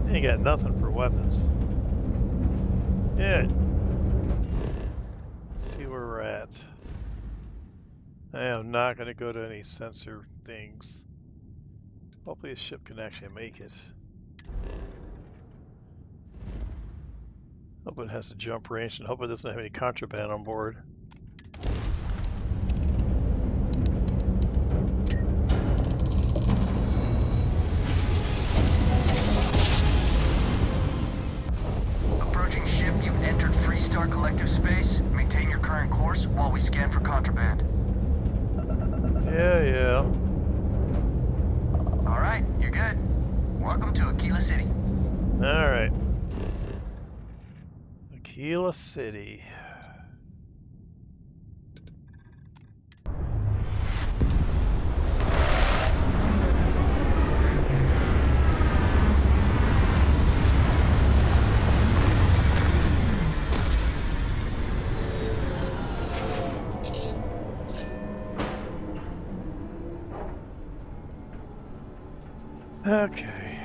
Ain't got nothing for weapons. Good. Let's see where we're at. I am not going to go to any sensor things. Hopefully the ship can actually make it. Hope it has a jump range and hope it doesn't have any contraband on board. Approaching ship, you've entered Freestar Collective Space. Maintain your current course while we scan for contraband. Yeah. Alright, you're good. Welcome to Aquila City. Alright. Aquila City. Okay.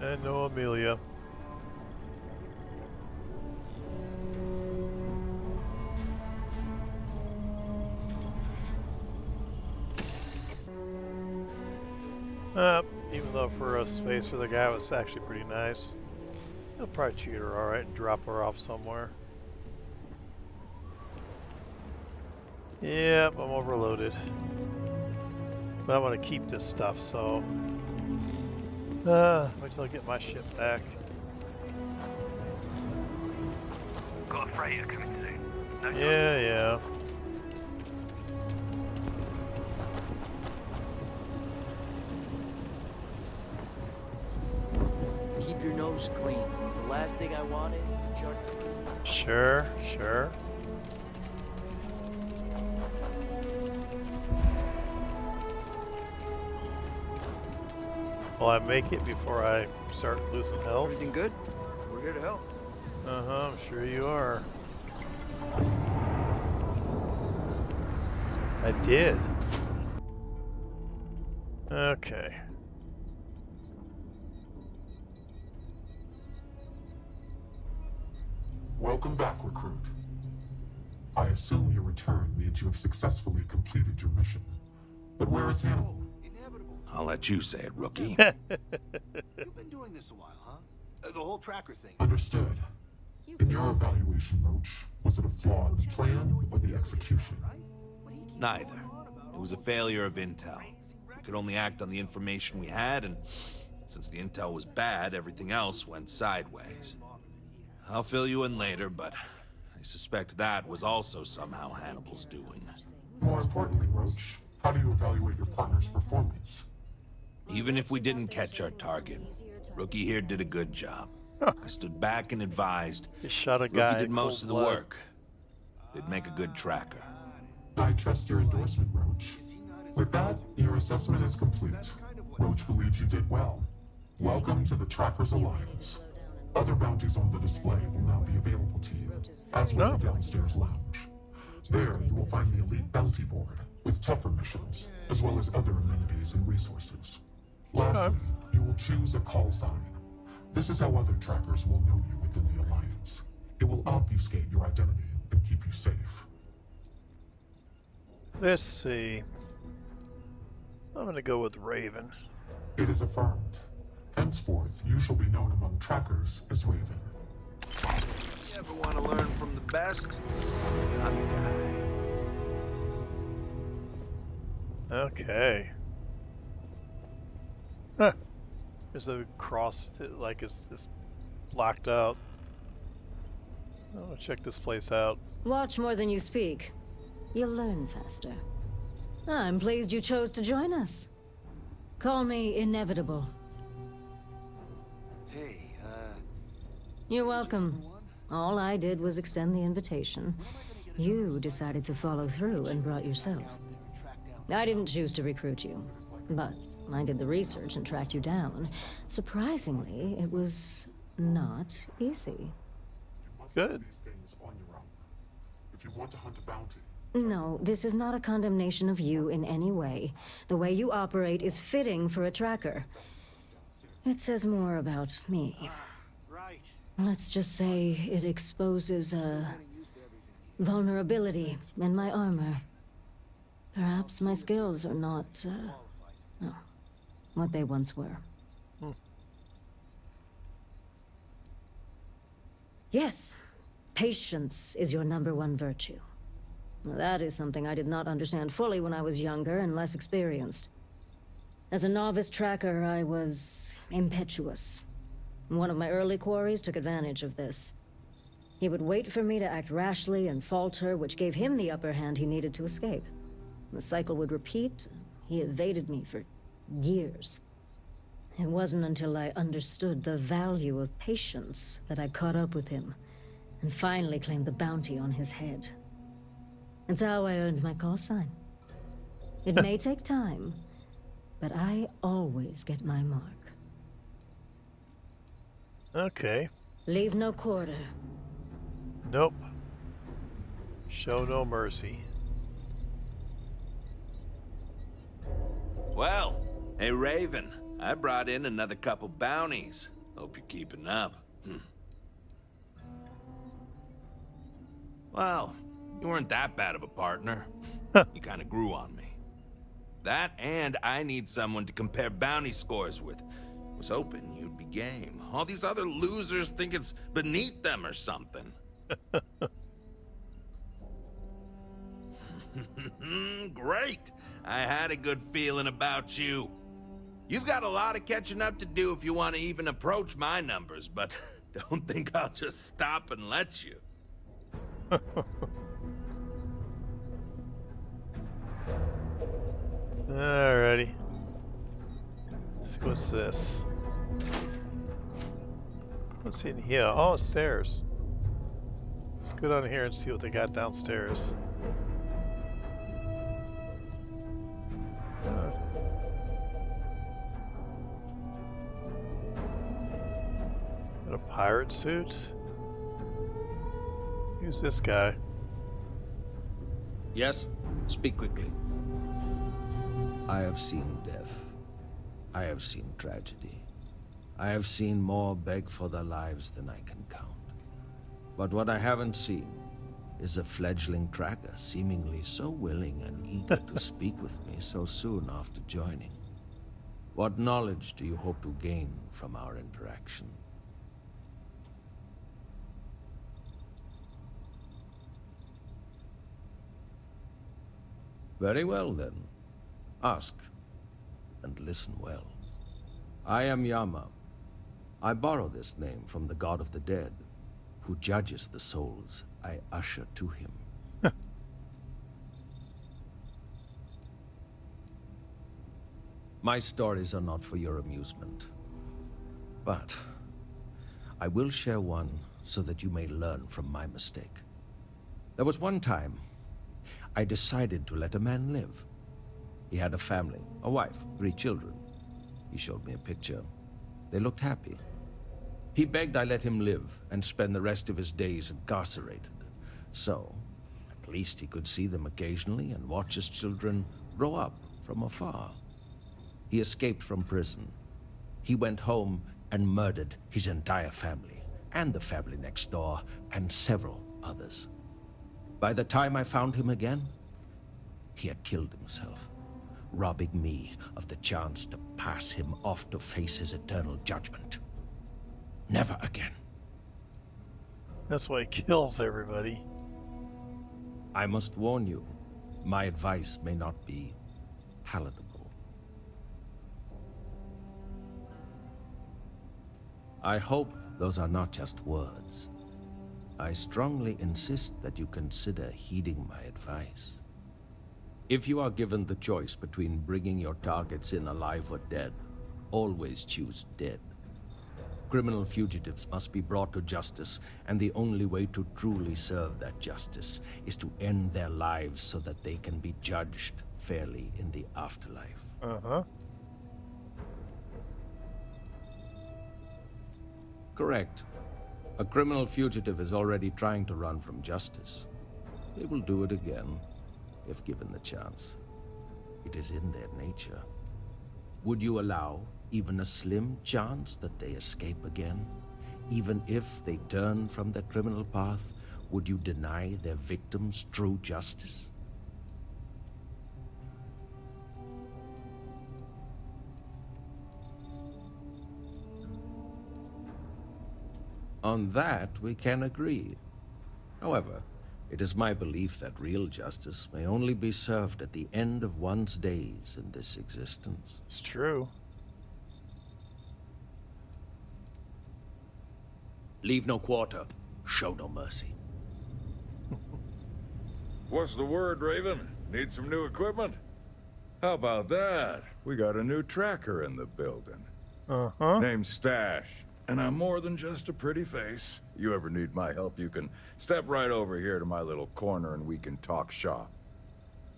And no Amelia. Even though for a space for the guy was actually pretty nice. He'll probably cheat her alright and drop her off somewhere. Yep, I'm overloaded. But I want to keep this stuff, so... wait till I get my ship back. Got a freighter coming soon. No time. Yeah. Keep your nose clean. The last thing I want is to charge. Sure. Will I make it before I start losing health? Everything good? We're here to help. I'm sure you are. I did. Okay. Welcome back, recruit. I assume your return means you have successfully completed your mission. But where is Hannibal? I'll let you say it, rookie. You've been doing this a while, huh? The whole tracker thing. Understood. In your evaluation, Roach, was it a flaw in the plan or the execution? Neither. It was a failure of intel. We could only act on the information we had, and since the intel was bad, everything else went sideways. I'll fill you in later, but I suspect that was also somehow Hannibal's doing. More importantly, Roach, how do you evaluate your partner's performance? Even if we didn't catch our target, Rookie here did a good job. I stood back and advised. He shot a guy. Rookie did most of the blood. work. They'd make a good tracker. I trust your endorsement, Roach. With that, your assessment is complete. Roach believes you did well. Welcome to the Trackers Alliance. Other bounties on the display will now be available to you, as will the downstairs lounge. There, you will find the elite bounty board, with tougher missions, as well as other amenities and resources. Lastly, you will choose a call sign. This is how other trackers will know you within the Alliance. It will obfuscate your identity and keep you safe. Let's see. I'm gonna go with Raven. It is affirmed. Henceforth, you shall be known among trackers as Raven. You ever want to learn from the best? I'm your guy. Okay. Huh. There's a cross, like it's locked out. I'm gonna check this place out. Watch more than you speak. You'll learn faster. I'm pleased you chose to join us. Call me Inevitable. Hey, You're welcome. All I did was extend the invitation. You decided to follow through and brought yourself. I didn't choose to recruit you, but I did the research and tracked you down. Surprisingly, it was not easy. Good. These things on your own. If you want to hunt a bounty, No, this is not a condemnation of you in any way. The way you operate is fitting for a tracker. It says more about me. right. Let's just say it exposes a vulnerability in my armor. Perhaps my skills are not, oh, what they once were. Yes, patience is your #1 virtue. That is something I did not understand fully when I was younger and less experienced. As a novice tracker, I was impetuous. One of my early quarries took advantage of this. He would wait for me to act rashly and falter, which gave him the upper hand he needed to escape. The cycle would repeat. He evaded me for years. It wasn't until I understood the value of patience that I caught up with him and finally claimed the bounty on his head. It's how I earned my call sign. It may take time, but I always get my mark. Okay. Leave no quarter. Nope. Show no mercy. Well, hey Raven, I brought in another couple bounties. Hope you're keeping up. Well, you weren't that bad of a partner. You kind of grew on me. That and I need someone to compare bounty scores with. Was hoping you'd be game. All these other losers think it's beneath them or something. Great! I had a good feeling about you. You've got a lot of catching up to do if you want to even approach my numbers, but don't think I'll just stop and let you. Alrighty. Let's see what's this. What's in here? Oh, stairs. Let's go down here and see what they got downstairs. Got a pirate suit? Who's this guy? Yes? Speak quickly. I have seen death. I have seen tragedy. I have seen more beg for their lives than I can count. But what I haven't seen is a fledgling tracker seemingly so willing and eager to speak with me so soon after joining. What knowledge do you hope to gain from our interaction? Very well, then. Ask, and listen well. I am Yama. I borrow this name from the god of the dead, who judges the souls I usher to him. My stories are not for your amusement, but I will share one so that you may learn from my mistake. There was one time I decided to let a man live. He had a family, a wife, 3 children. He showed me a picture. They looked happy. He begged I let him live and spend the rest of his days incarcerated. So, at least he could see them occasionally and watch his children grow up from afar. He escaped from prison. He went home and murdered his entire family, and the family next door, and several others. By the time I found him again, he had killed himself, robbing me of the chance to pass him off to face his eternal judgment. Never again. That's why he kills everybody. I must warn you, my advice may not be palatable. I hope those are not just words. I strongly insist that you consider heeding my advice. If you are given the choice between bringing your targets in alive or dead, always choose dead. Criminal fugitives must be brought to justice, and the only way to truly serve that justice is to end their lives so that they can be judged fairly in the afterlife. Uh-huh. Correct. A criminal fugitive is already trying to run from justice. They will do it again, if given the chance. It is in their nature. Would you allow even a slim chance that they escape again? Even if they turn from their criminal path, would you deny their victims true justice? On that, we can agree. However, it is my belief that real justice may only be served at the end of one's days in this existence. It's true. Leave no quarter, show no mercy. What's the word, Raven? Need some new equipment? How about that? We got a new tracker in the building. Uh-huh. Name's Stash, and I'm more than just a pretty face. You ever need my help, you can step right over here to my little corner and we can talk shop.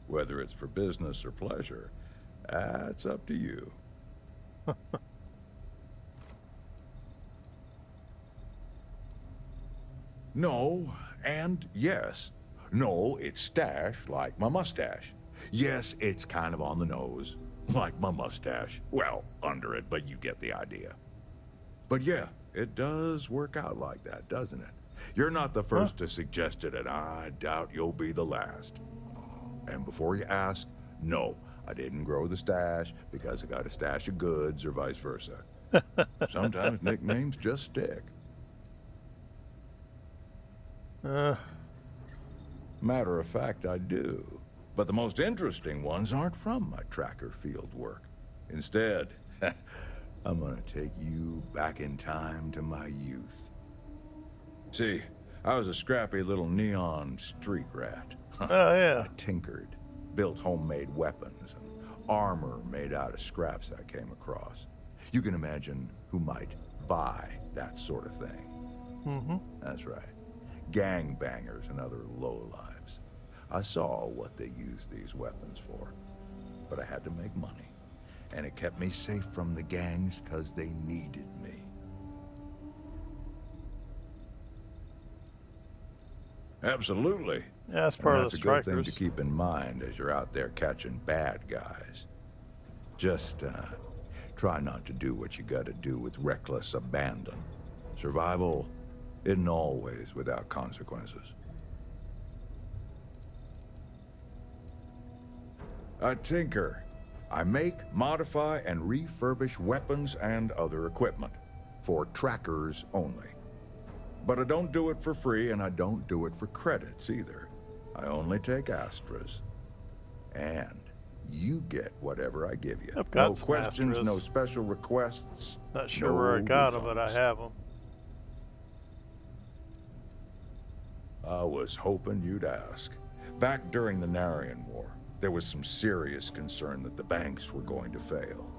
Whether it's for business or pleasure, that's up to you. No, and yes. No, it's Stash, like my mustache. Yes, it's kind of on the nose, like my mustache. Well, under it, but you get the idea. But yeah, it does work out like that, doesn't it? You're not the first to suggest it, and I doubt you'll be the last. And before you ask, no, I didn't grow the stash because I got a stash of goods or vice versa. Sometimes nicknames just stick. Matter of fact, I do. But the most interesting ones aren't from my tracker field work. Instead, I'm gonna take you back in time to my youth. See, I was a scrappy little neon street rat. Oh, yeah. I tinkered, built homemade weapons, and armor made out of scraps I came across. You can imagine who might buy that sort of thing. Mm-hmm. That's right. Gangbangers and other lowlives. I saw what they used these weapons for, but I had to make money, and it kept me safe from the gangs because they needed me. Absolutely. Yeah, that's part of that's the a good thing strikers. to keep in mind as you're out there catching bad guys. Just try not to do what you gotta do with reckless abandon. Survival isn't always without consequences. I tinker. I make, modify, and refurbish weapons and other equipment. For trackers only. But I don't do it for free, and I don't do it for credits either. I only take Astras. And you get whatever I give you. I've got No some questions, Astras. no special requests. Not sure no where I got them, but I refunds. have them. I was hoping you'd ask. Back during the Narian War, there was some serious concern that the banks were going to fail.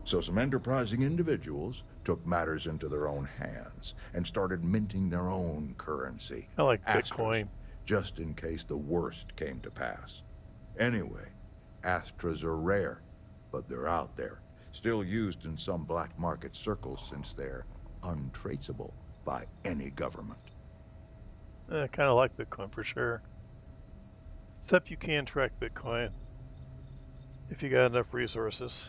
So some enterprising individuals took matters into their own hands and started minting their own currency. I like Astras, Bitcoin. just in case the worst came to pass. Anyway, Astras are rare, but they're out there, still used in some black market circles since they're untraceable by any government. I kind of like Bitcoin for sure. Except you can track Bitcoin if you got enough resources.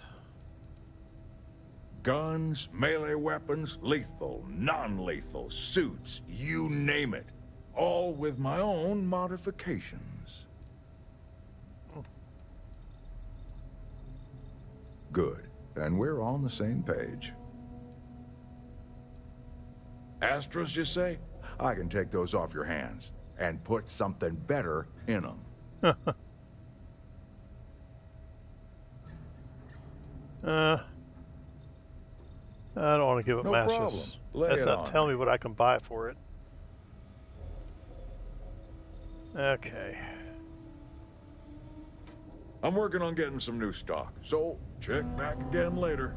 Guns, melee weapons, lethal, non-lethal, suits, you name it. All with my own modifications. Good. And we're on the same page. Astros, you say? I can take those off your hands and put something better in them. I don't want to give it No Masters. problem. Lay That's it not on telling me. me what I can buy for it. Okay. I'm working on getting some new stock, so check back again later.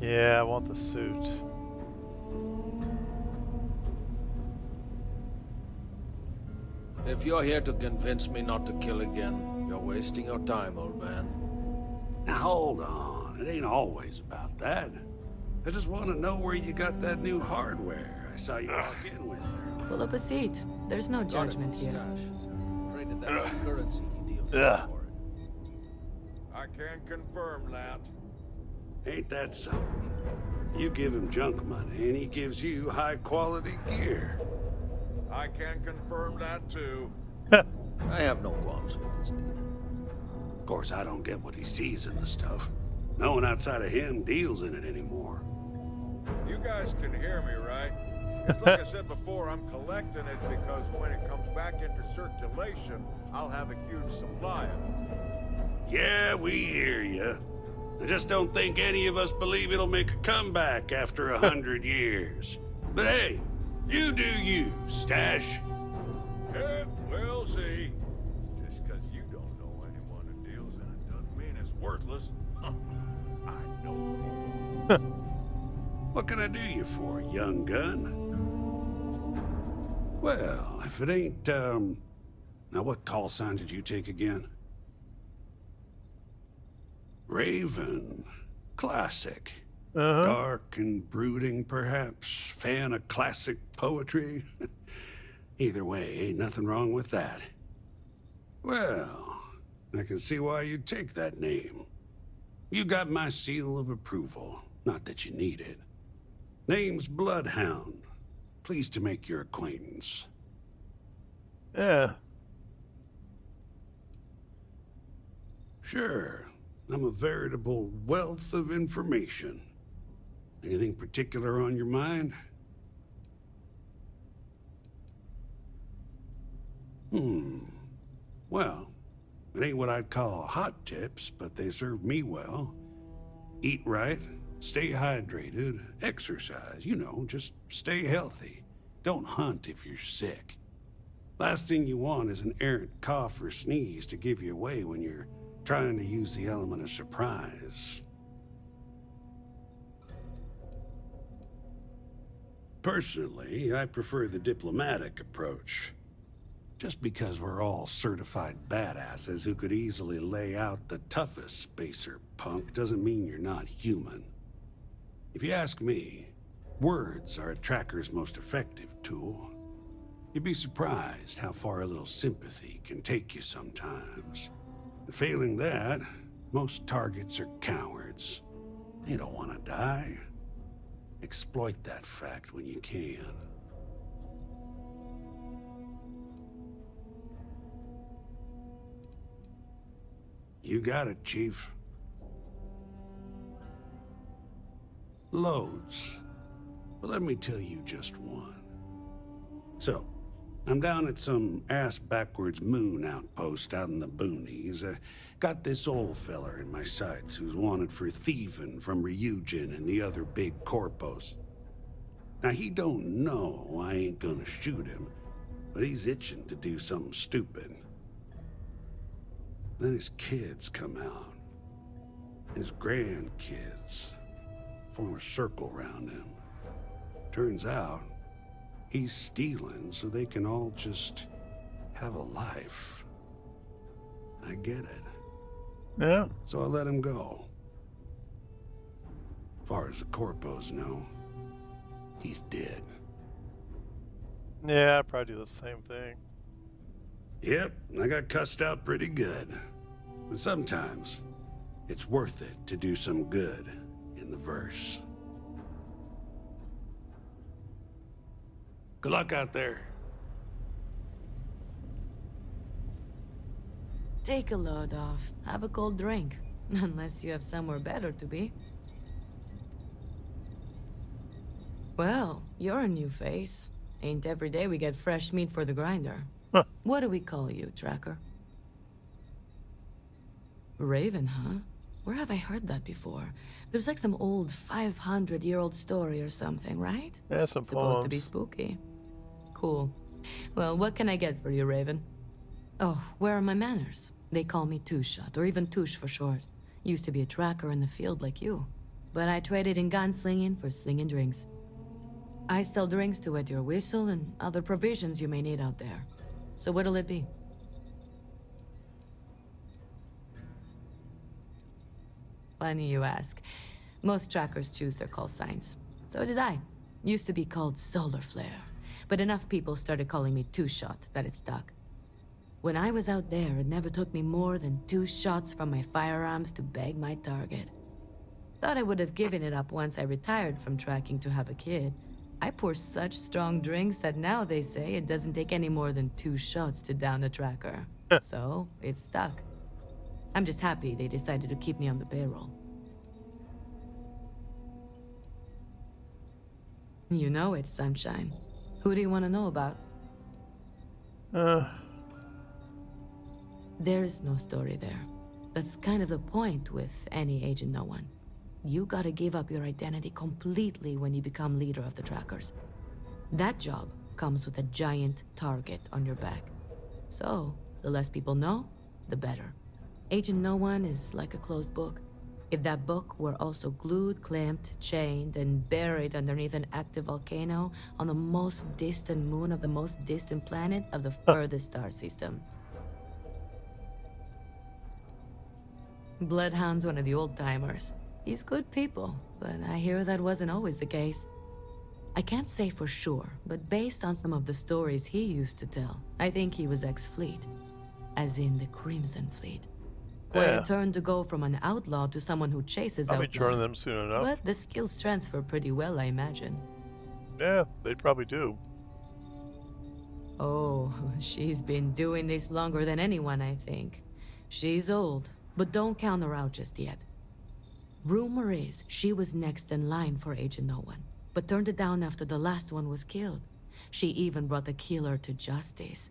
Yeah, I want the suit. If you're here to convince me not to kill again, you're wasting your time, old man. Now hold on, it ain't always about that. I just want to know where you got that new hardware I saw you walk in with. Pull up a seat. There's no judgment here. Traded that old currency he deals Ugh. for it. I can confirm that. Ain't that something? You give him junk money and he gives you high quality gear. I can confirm that too. I have no qualms with this deal. Of course, I don't get what he sees in the stuff. No one outside of him deals in it anymore. You guys can hear me, right? It's like I said before, I'm collecting it because when it comes back into circulation, I'll have a huge supply of it. Yeah, we hear you. I just don't think any of us believe it'll make a comeback after 100 years. But hey, you do you, Stash. Yeah, we'll see. Just because you don't know anyone who deals in it doesn't mean it's worthless. I know people. What can I do you for, young gun? Well, if it ain't, now what call sign did you take again? Raven. Classic. Dark and brooding, perhaps. Fan of classic poetry. Either way, ain't nothing wrong with that. Well, I can see why you'd take that name. You got my seal of approval. Not that you need it. Name's Bloodhound. Pleased to make your acquaintance. Yeah. Sure. I'm a veritable wealth of information. Anything particular on your mind? Well, it ain't what I'd call hot tips, but they serve me well. Eat right, stay hydrated, exercise, you know, just stay healthy. Don't hunt if you're sick. Last thing you want is an errant cough or sneeze to give you away when you're trying to use the element of surprise. Personally, I prefer the diplomatic approach. Just because we're all certified badasses who could easily lay out the toughest spacer punk doesn't mean you're not human. If you ask me, words are a tracker's most effective tool. You'd be surprised how far a little sympathy can take you sometimes. Failing that, most targets are cowards. They don't want to die. Exploit that fact when you can. You got it, Chief. Loads. But let me tell you just one. So, I'm down at some ass-backwards moon outpost out in the boonies. Got this old feller in my sights who's wanted for thieving from Ryujin and the other big corpos. Now, he don't know I ain't gonna shoot him, but he's itching to do something stupid. Then his kids come out. His grandkids form a circle around him. Turns out, he's stealing so they can all just have a life. I get it. Yeah. So I let him go. Far as the corpos know, he's dead. Yeah, I'd probably do the same thing. Yep, I got cussed out pretty good. But sometimes, it's worth it to do some good in the verse. Good luck out there. Take a load off. Have a cold drink. Unless you have somewhere better to be. Well, you're a new face. Ain't every day we get fresh meat for the grinder. What do we call you, Tracker? Raven, huh? Where have I heard that before? There's like some old 500-year-old story or something, right? Yeah, some Supposed to be poems. spooky. Cool. Well, what can I get for you, Raven? Oh, where are my manners? They call me Two-Shot, or even Touche for short. Used to be a tracker in the field like you. But I traded in gunslinging for slinging drinks. I sell drinks to wet your whistle and other provisions you may need out there. So what'll it be? Funny you ask. Most trackers choose their call signs. So did I. Used to be called Solar Flare. But enough people started calling me Two-Shot that it stuck. When I was out there, it never took me more than 2 shots from my firearms to bag my target. Thought I would have given it up once I retired from tracking to have a kid. I pour such strong drinks that now they say it doesn't take any more than 2 shots to down a tracker. So, it's stuck. I'm just happy they decided to keep me on the payroll. You know it, Sunshine. Who do you want to know about? There's no story there. That's kind of the point with any Agent No One. You gotta give up your identity completely when you become leader of the trackers. That job comes with a giant target on your back. So, the less people know, the better. Agent No One is like a closed book. If that book were also glued, clamped, chained, and buried underneath an active volcano on the most distant moon of the most distant planet of the furthest star system. Bloodhound's one of the old-timers. He's good people, but I hear that wasn't always the case. I can't say for sure, but based on some of the stories he used to tell, I think he was ex-Fleet. As in the Crimson Fleet. Quite a turn to go from an outlaw to someone who chases I'll be outlaws. joining them soon enough. But the skills transfer pretty well, I imagine. Yeah, they probably do. Oh, she's been doing this longer than anyone, I think. She's old, but don't count her out just yet. Rumor is she was next in line for Agent No One, but turned it down after the last one was killed. She even brought the killer to justice.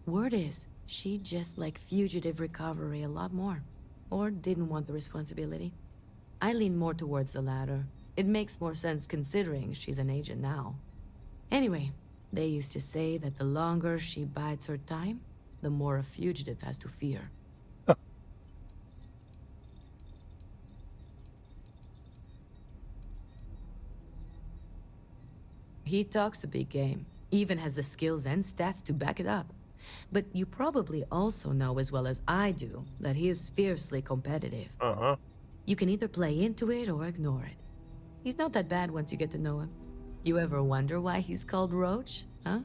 Word is, she just liked fugitive recovery a lot more. Or didn't want the responsibility. I lean more towards the latter. It makes more sense considering she's an agent now. Anyway, they used to say that the longer she bides her time, the more a fugitive has to fear. He talks a big game, even has the skills and stats to back it up. But you probably also know as well as I do that he is fiercely competitive. You can either play into it or ignore it. He's not that bad once you get to know him. You ever wonder why he's called Roach, huh?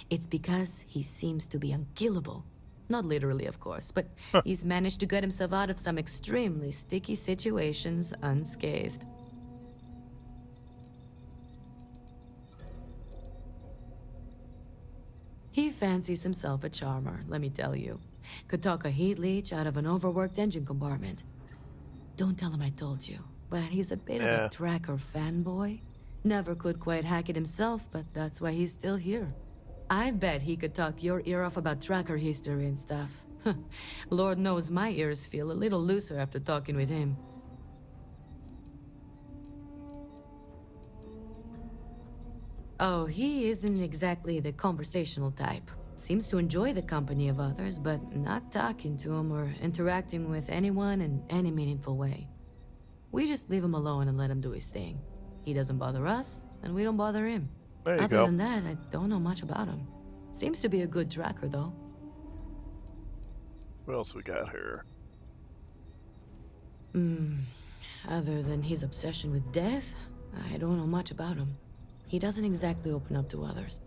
It's because he seems to be unkillable. Not literally, of course, but he's managed to get himself out of some extremely sticky situations unscathed. He fancies himself a charmer, let me tell you. Could talk a heat leech out of an overworked engine compartment. Don't tell him I told you, but he's a bit of a tracker fanboy. Never could quite hack it himself, but that's why he's still here. I bet he could talk your ear off about tracker history and stuff. Lord knows my ears feel a little looser after talking with him. Oh, he isn't exactly the conversational type. Seems to enjoy the company of others, but not talking to them or interacting with anyone in any meaningful way. We just leave him alone and let him do his thing. He doesn't bother us, and we don't bother him. There you Other go. than that, I don't know much about him. Seems to be a good tracker, though. What else we got here? Other than his obsession with death, I don't know much about him. He doesn't exactly open up to others.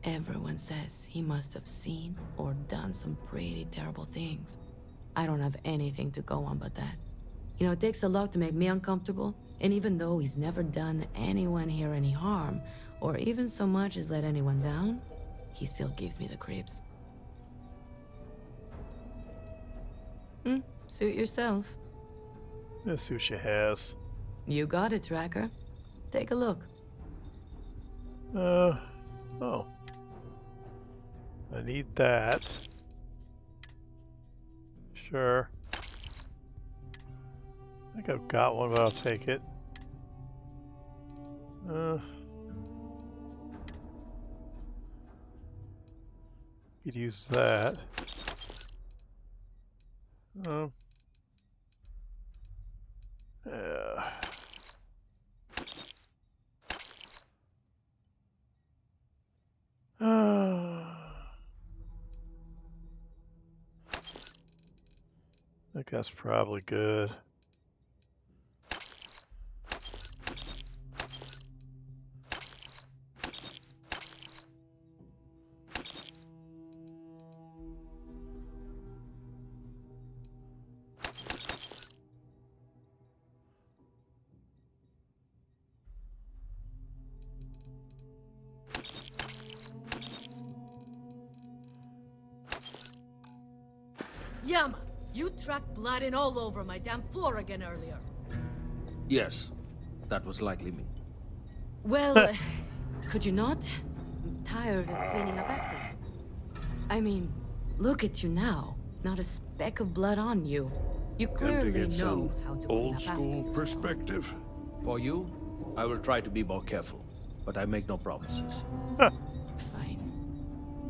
Everyone says he must have seen or done some pretty terrible things. I don't have anything to go on but that. You know, it takes a lot to make me uncomfortable, and even though he's never done anyone here any harm, or even so much as let anyone down, he still gives me the creeps. Suit yourself. Let's see what she has. You got it, Tracker. Take a look. Oh. I need that. Sure. I think I've got one, but I'll take it. Could use that. Yeah. I think that's probably good. Yama, you tracked blood in all over my damn floor again earlier. Yes, that was likely me. Well, could you not? I'm tired of cleaning up after you. I mean, look at you now. Not a speck of blood on you. You Come to clearly get know some how to clean old up after school yourself. perspective. For you, I will try to be more careful, but I make no promises. Fine.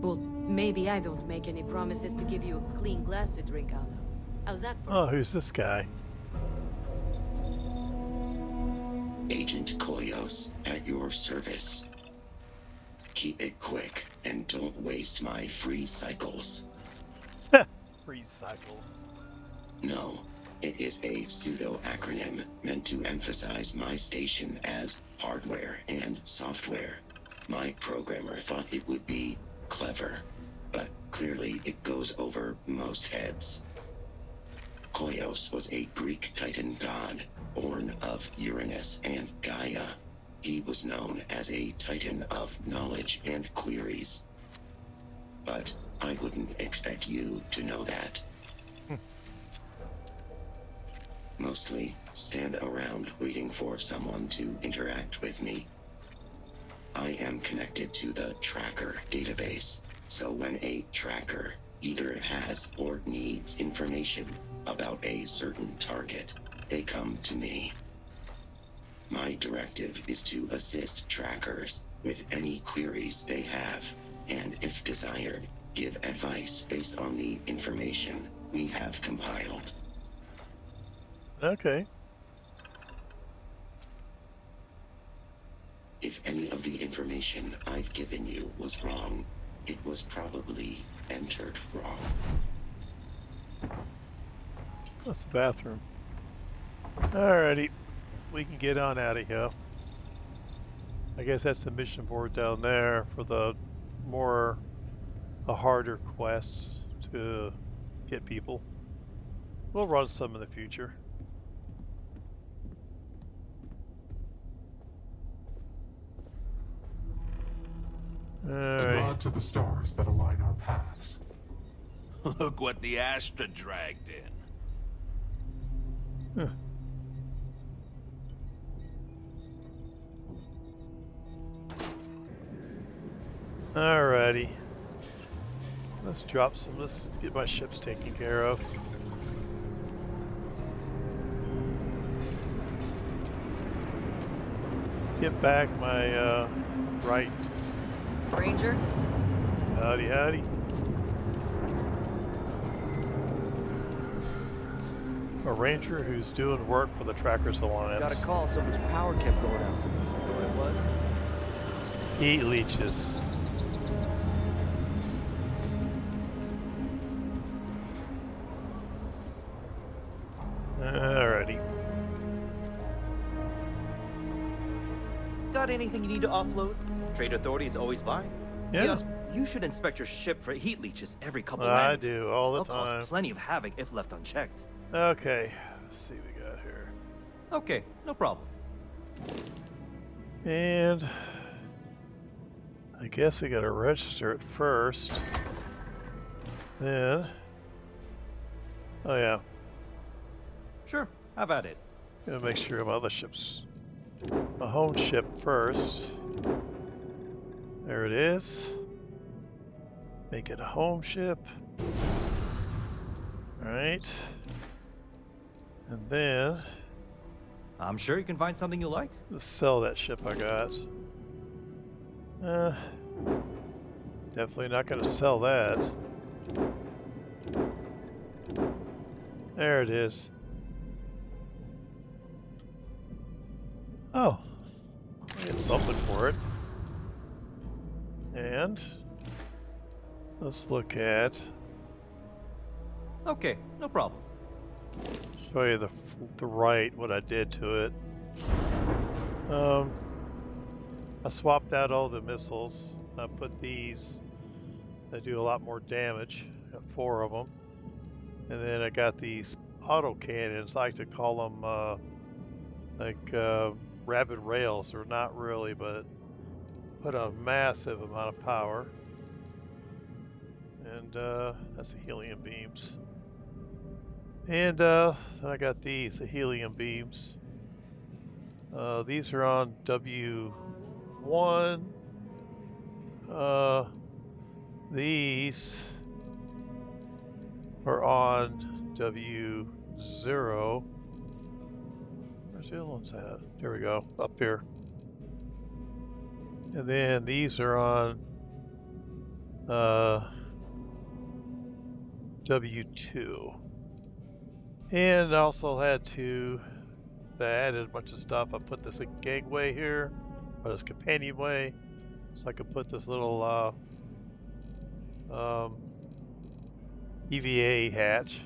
Well, maybe I don't make any promises to give you a clean glass to drink out of. How's that for Oh, who's this guy? Agent Koyos, at your service. Keep it quick, and don't waste my free cycles. Free cycles. No, it is a pseudo-acronym meant to emphasize my station as hardware and software. My programmer thought it would be clever, but clearly it goes over most heads. Koyos was a Greek Titan god, born of Uranus and Gaia. He was known as a Titan of knowledge and queries. But I wouldn't expect you to know that. Mostly stand around waiting for someone to interact with me. I am connected to the tracker database, so when a tracker either has or needs information about a certain target, they come to me. My directive is to assist trackers with any queries they have, and if desired, give advice based on the information we have compiled. Okay. If any of the information I've given you was wrong, it was probably entered wrong. That's the bathroom. Alrighty. We can get on out of here. I guess that's the mission board down there for the harder quests to get people. We'll run some in the future. A Alright. nod to the stars that align our paths. Look what the Astra dragged in. Alrighty. Let's drop some. Let's get my ships taken care of. Get back my right. Ranger? Howdy, howdy. A ranger who's doing work for the Trackers Alliance. Got a call, so much power kept going out. You know what it was? Heat leeches. Alrighty. Got anything you need to offload? Trade Authority is always buying. Yeah. Yes, you should inspect your ship for heat leeches every couple I landings. do, all the They'll time. cause plenty of havoc if left unchecked. Okay, let's see what we got here. Okay, no problem. And I guess we gotta register it first. Then, oh yeah, Sure, have at it. gotta make sure my other ship's a home ship first. There it is. Make it a home ship. Alright. And then I'm sure you can find something you like. let's sell that ship I got. Definitely not gonna sell that. There it is. Oh, I get something for it. And let's look at. Okay, no problem. Show you the right what I did to it. I swapped out all the missiles. I put these that do a lot more damage. I got 4 of them, and then I got these auto cannons. I like to call them rapid rails, or not really, but put a massive amount of power. And that's the helium beams. And then I got these, the helium beams. These are on W1. These are on W0. Where's the other ones at? Here we go, up here. And then these are on W2. And I also had to, I added a bunch of stuff. I put this gangway here, or this companionway, so I could put this little EVA hatch.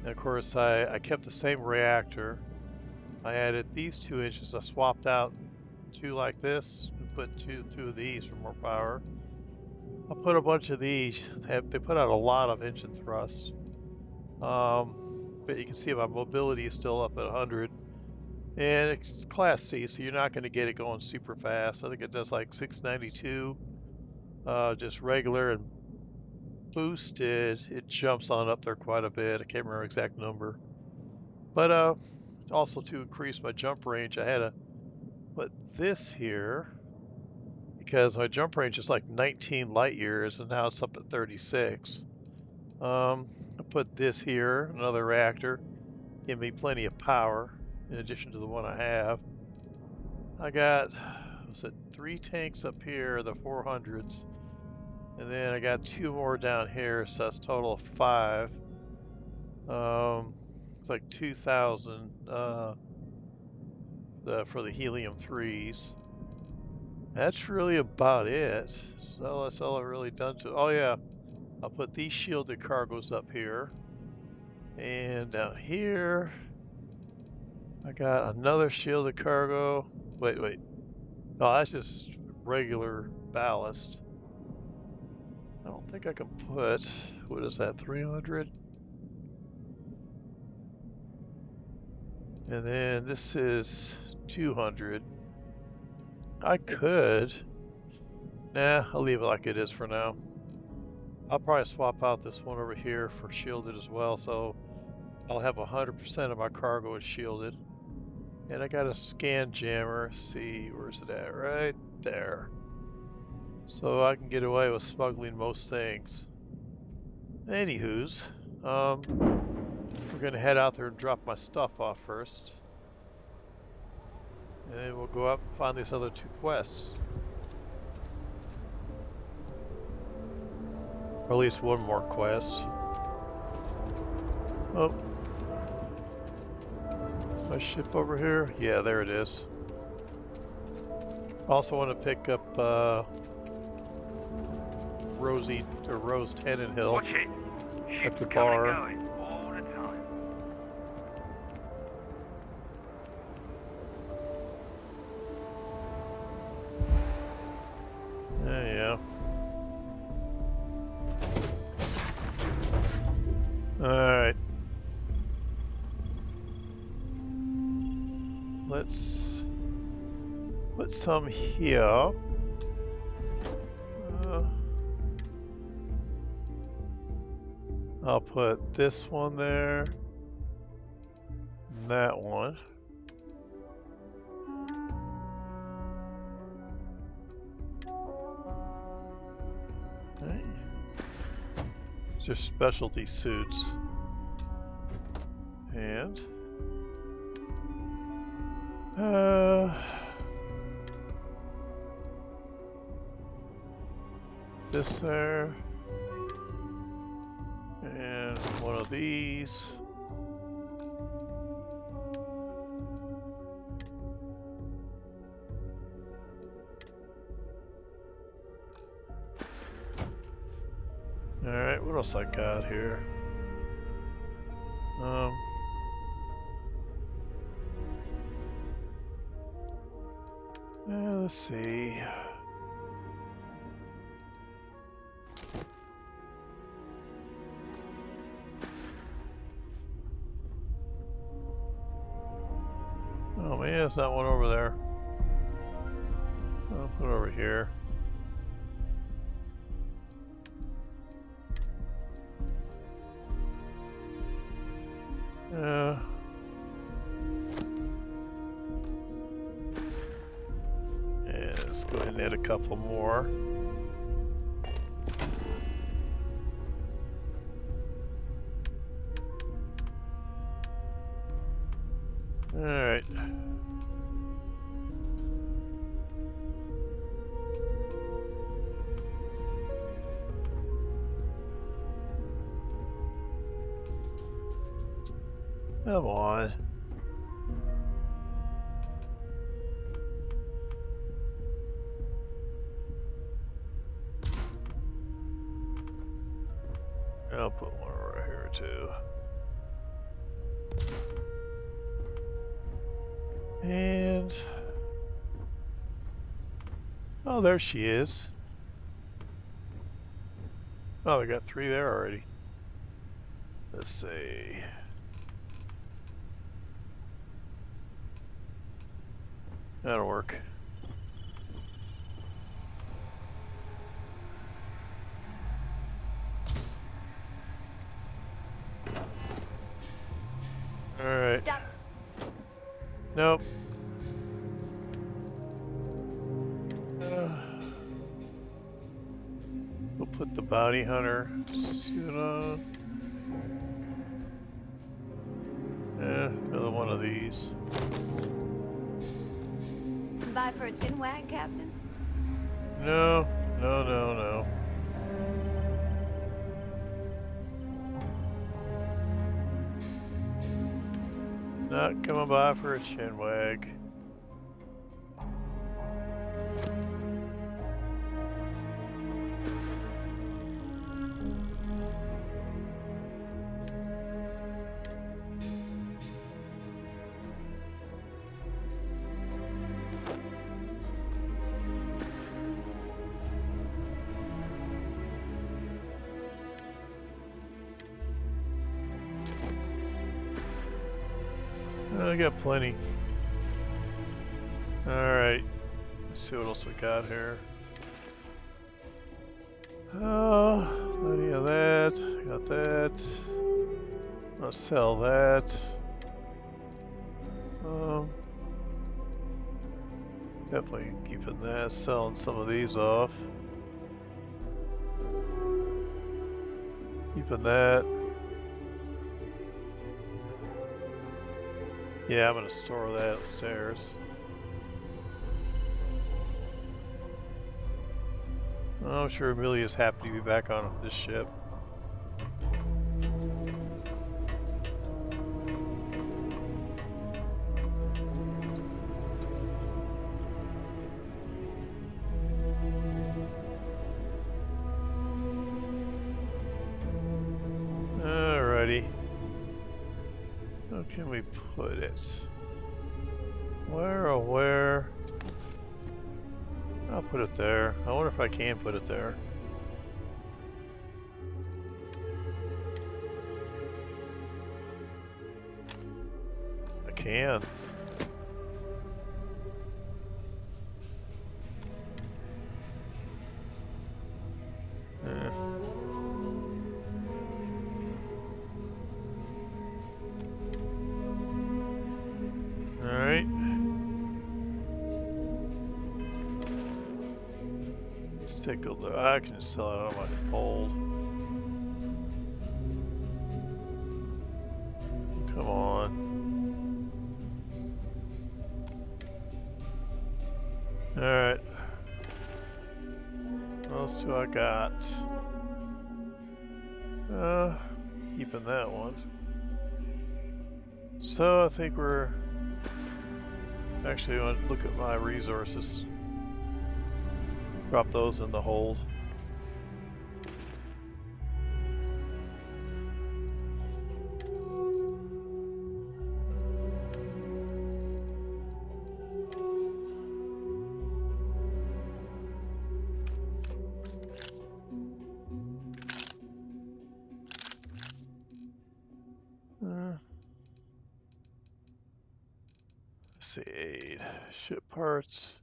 And of course, I kept the same reactor. I added these 2 engines. I swapped out 2 like this and put two of these for more power. I put a bunch of these. They put out a lot of engine thrust. But you can see my mobility is still up at 100. And it's Class C, so you're not going to get it going super fast. I think it does like 692, just regular, and boosted, it jumps on up there quite a bit. I can't remember the exact number. But also to increase my jump range, I had to put this here because my jump range is like 19 light years, and now it's up at 36. I put this here, another reactor, give me plenty of power in addition to the one I have. I got, what's it, 3 tanks up here, the 400s, and then I got 2 more down here, so that's a total of 5. It's like 2,000 for the helium 3s. That's really about it. So that's all I've really done to. Oh yeah, I'll put these shielded cargoes up here, and down here I got another shielded cargo. Wait. No, that's just regular ballast. I don't think I can put, what is that, 300? And then this is 200. I could. Nah, I'll leave it like it is for now. I'll probably swap out this one over here for shielded as well, so I'll have 100% of my cargo is shielded. And I got a scan jammer. See, where's it at? Right there. So I can get away with smuggling most things. Anywho's, we're gonna head out there and drop my stuff off first. And then we'll go up and find these other 2 quests. Or at least one more quest. Oh. My ship over here? Yeah, there it is. Also want to pick up Rose Tannenhill at the bar. All the time. Yeah. Alright. Let's put some here. I'll put this one there, and that one. Okay. These are specialty suits. And this there, and And one of these. Alright, what else I got here? Let's see. Oh man, it's not one over there. I'll put it over here. And let's go ahead and add a couple more. All right. Come on. I'll put one right here too. And oh, there she is. Oh, we got 3 there already. Let's see. That'll work. All right. Stop. Nope. We'll put the bounty hunter suit on. Another one of these. Bye for a tin wag, Captain. No, no, no, no. Not coming by for a chin wag. I got plenty. Alright. Let's see what else we got here. Oh, plenty of that. Got that. I'll sell that. Definitely keeping that. Selling some of these off. Keeping that. Yeah, I'm gonna store that upstairs. I'm sure Amelia's happy to be back on this ship. Alrighty. Where can we put it? Where, oh where? I'll put it there. I wonder if I can put it there. I can. Alright. Let's take a look. I can just sell it on my pole. Come on. Alright. What else do I got? Keeping that one. So I think we're actually going to look at my resources. Drop those in the hold. Let's see, aid, ship parts.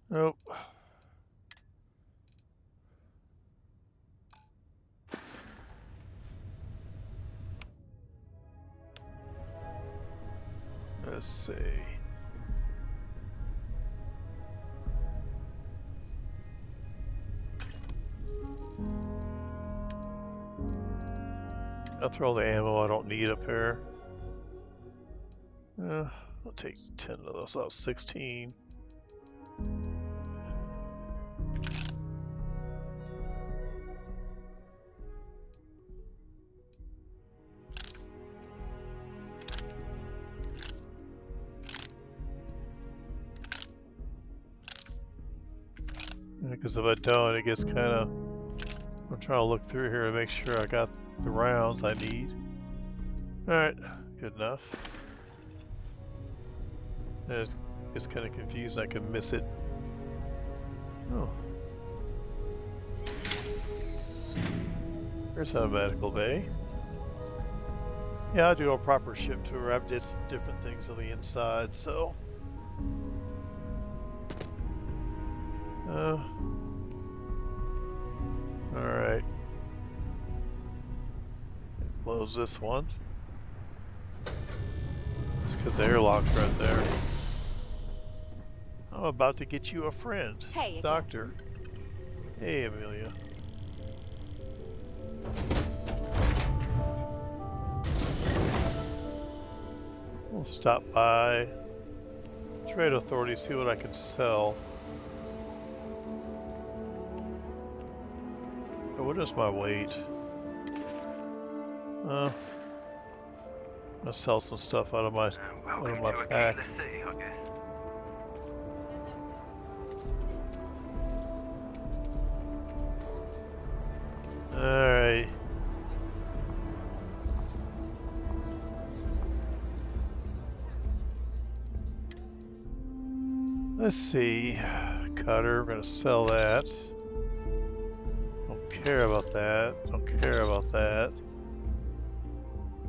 Nope. Let's see. I'll throw the ammo I don't need up here. I'll take 10 of those. That was 16. Because if I don't, it gets kind of... I'm trying to look through here to make sure I got the rounds I need. Alright, good enough. And it's kind of confused. I can miss it. Oh. There's a medical bay. Yeah, I'll do a proper ship tour. I've did some different things on the inside, so... Alright. Close this one. It's because the airlock's right there. I'm about to get you a friend. Hey, Doctor. Hey, Amelia. We'll stop by Trade Authority, see what I can sell. Oh, what is my weight? I'm gonna sell some stuff out of my pack. Alright. Let's see. Cutter, we're gonna sell that. Don't care about that. Don't care about that.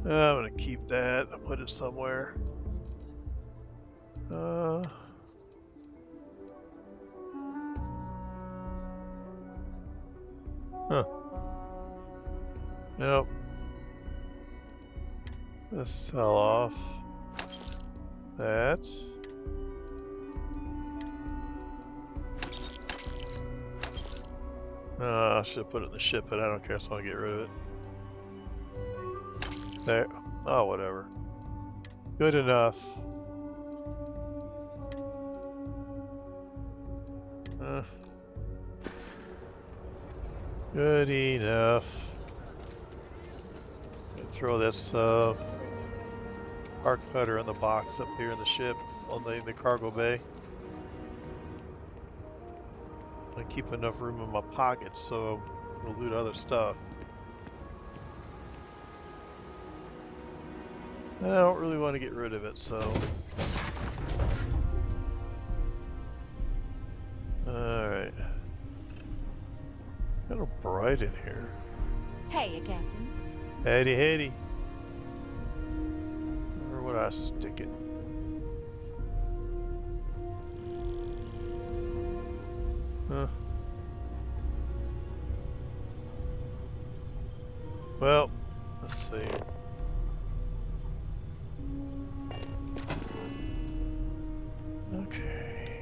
I'm gonna keep that. I'll put it somewhere. Huh. Nope. Let's sell off that. I should have put it in the ship, but I don't care, so I want to get rid of it. There. Oh, whatever. Good enough. Good enough. Throw this arc cutter in the box up here in the ship on the cargo bay. I keep enough room in my pockets so we'll loot other stuff. I don't really want to get rid of it, so. Alright. Kind of bright in here. Hey, Captain. Heady, heady. Where would I stick it? Huh. Well, let's see. Okay.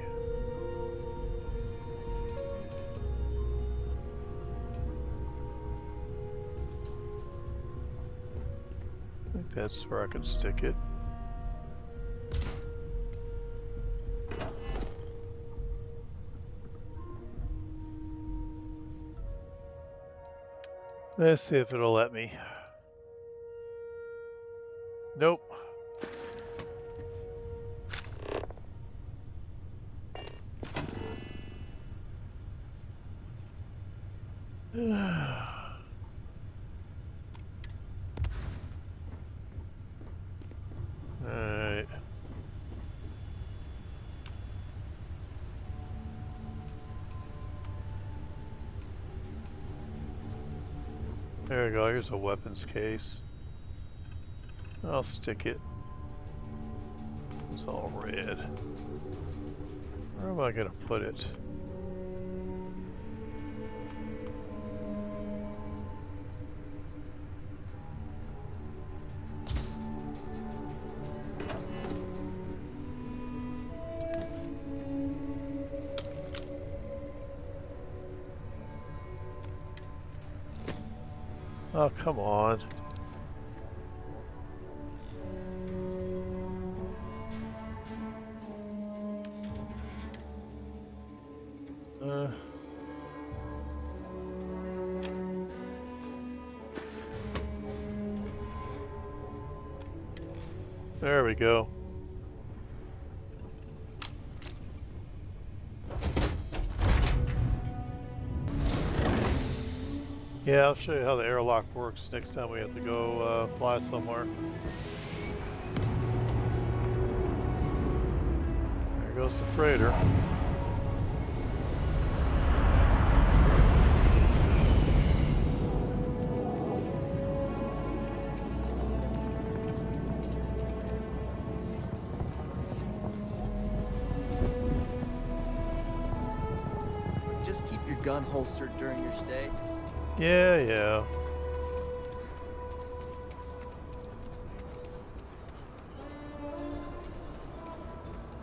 I think that's where I can stick it. Let's see if it'll let me. Nope. Alright. There we go, here's a weapons case. I'll stick it. It's all red. Where am I gonna put it? Oh, come on. There we go. Yeah, I'll show you how the airlock works next time we have to go fly somewhere. There goes the freighter. Just keep your gun holstered during your stay. Yeah, yeah.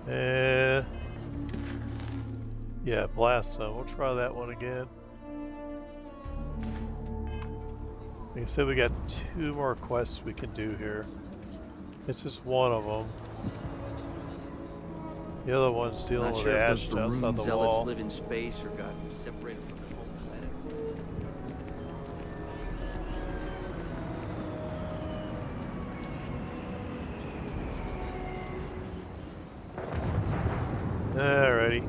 And yeah, blast zone. We'll try that one again. Like I said, we got 2 more quests we can do here. It's just one of them. The other one's dealing with the ash outside the wall. Live in space or got separated from the whole planet. Alrighty.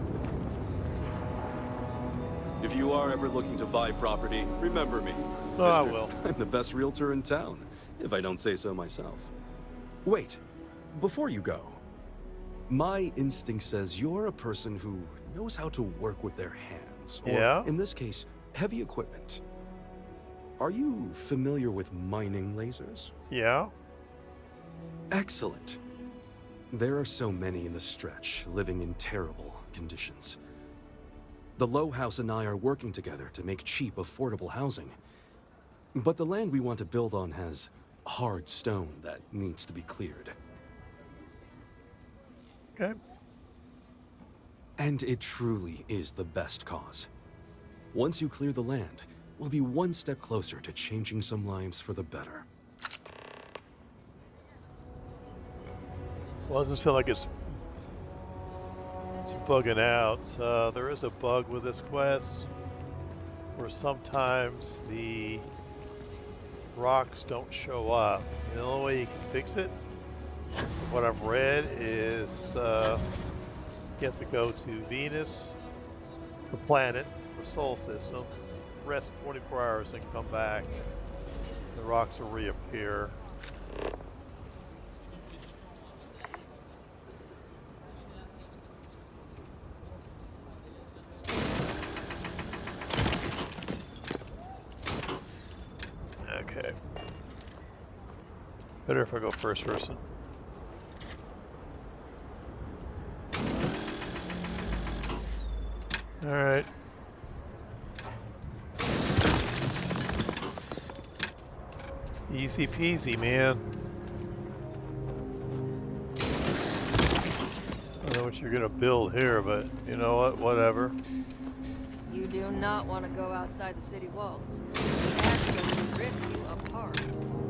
If you are ever looking to buy property, remember me. Oh, I Mister. will. I'm the best realtor in town, if I don't say so myself. Wait, before you go, my instinct says you're a person who knows how to work with their hands, or Yeah? in this case, heavy equipment. Are you familiar with mining lasers? Yeah? Excellent. There are so many in the stretch, living in terrible conditions. The Low House and I are working together to make cheap, affordable housing. But the land we want to build on has hard stone that needs to be cleared. Okay. And it truly is the best cause. Once you clear the land, we'll be one step closer to changing some lives for the better. Well, it doesn't sound like it's bugging out. There is a bug with this quest where sometimes the rocks don't show up. And the only way you can fix it, from what I've read, is you have to go to Venus, the planet, the Sol system, rest 24 hours and come back. The rocks will reappear. Okay. Better if I go first person. All right. Easy peasy, man. I don't know what you're gonna build here, but you know what? Whatever. You do not want to go outside the city walls. That will rip you apart.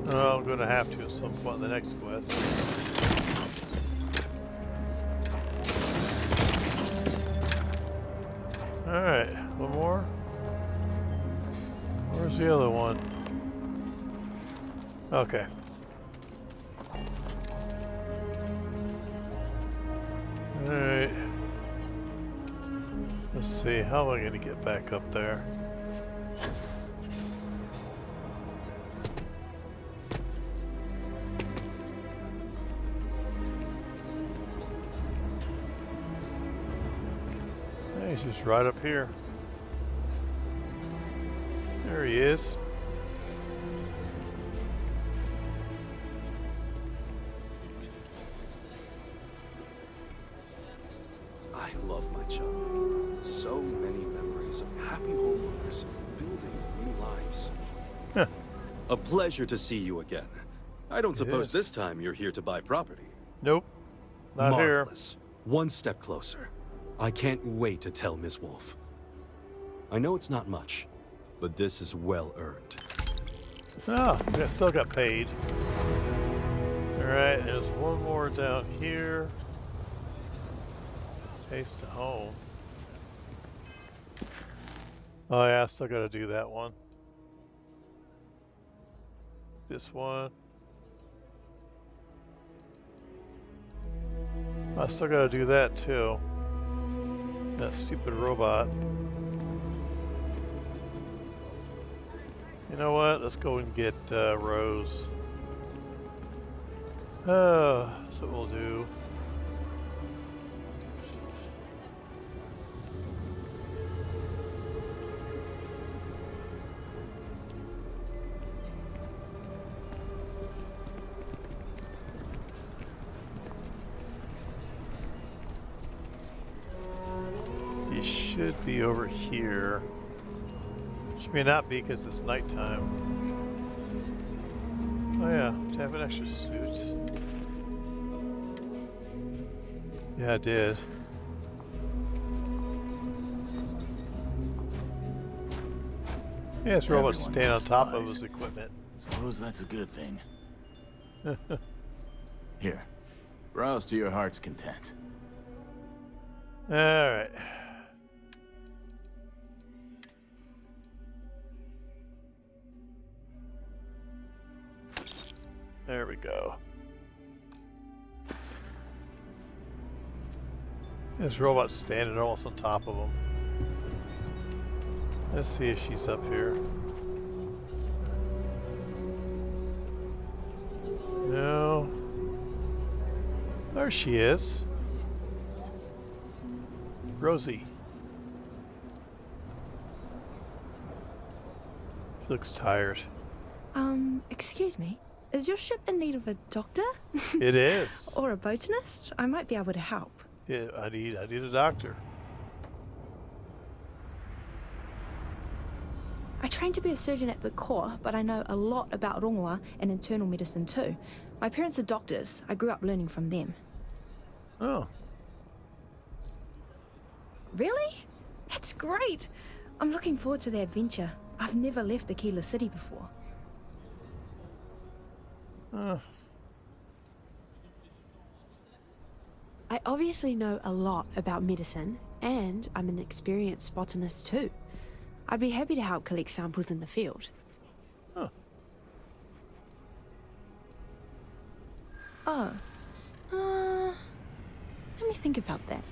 Oh, I'm gonna have to at some point in the next quest. All right, one more. Where's the other one? Okay. Alright. Let's see, how am I gonna get back up there? He's just right up here. There he is. I love my job. So many memories of happy homeowners building new lives. A pleasure to see you again. I don't suppose this time you're here to buy property. Nope, not Marvelous. One step closer. I can't wait to tell Miss Wolf. I know it's not much, but this is well earned. Oh, I still got paid. Alright, there's one more down here. Taste of home. Oh yeah, I still gotta do that one. This one. I still gotta do that too. That stupid robot. You know what? Let's go and get Rose. That's what we'll do. He should be over here. Which may not be because it's nighttime. Oh yeah, to have an extra suit. Yeah, I did. Yeah, this robot stand on top of his equipment. Suppose that's a good thing. Here, browse to your heart's content. Alright. There we go. This robot's standing almost on top of him. Let's see if she's up here. No. There she is. Rosie. She looks tired. Excuse me. Is your ship in need of a doctor? It is. Or a botanist? I might be able to help. Yeah, I need a doctor. I trained to be a surgeon at the Corps, but I know a lot about rongoa and internal medicine too. My parents are doctors. I grew up learning from them. Oh. Really? That's great. I'm looking forward to the adventure. I've never left Aquila City before. I obviously know a lot about medicine, and I'm an experienced botanist too. I'd be happy to help collect samples in the field. Huh. Oh. Let me think about that.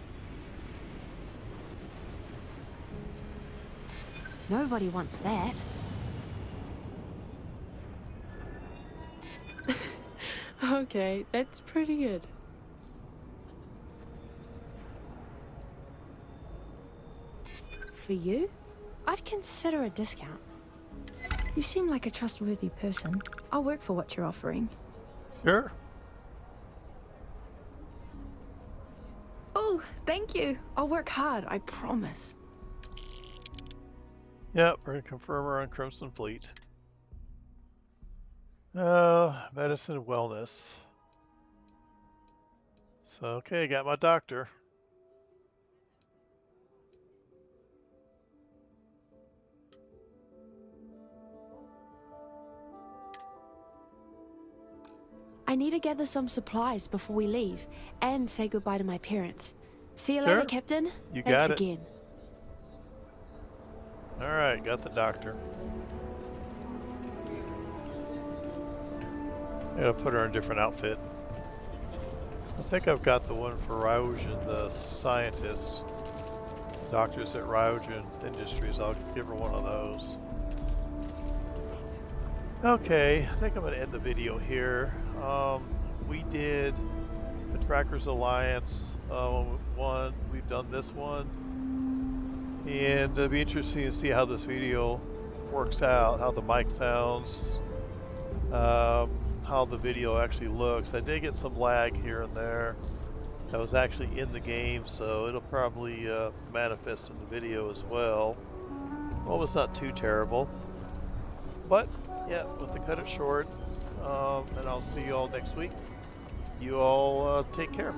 Nobody wants that. Okay, that's pretty good. For you, I'd consider a discount. You seem like a trustworthy person. I'll work for what you're offering. Sure. Oh, thank you. I'll work hard, I promise. Yep, we're gonna confirm her on Crimson Fleet. Medicine and wellness. So, okay, got my doctor. I need to gather some supplies before we leave, and say goodbye to my parents. See you Sure. later, Captain. You Thanks got it. again. Alright, got the doctor. I gotta put her in a different outfit. I think I've got the one for Ryogen, the scientist. Doctors at Ryogen Industries. I'll give her one of those. Okay, I think I'm going to end the video here. We did the Trackers Alliance one. We've done this one. And it'll be interesting to see how this video works out, how the mic sounds, how the video actually looks. I did get some lag here and there. I was actually in the game, so it'll probably manifest in the video as well. Well, it's not too terrible. But, yeah, we'll have to cut it short. And I'll see you all next week. You all take care.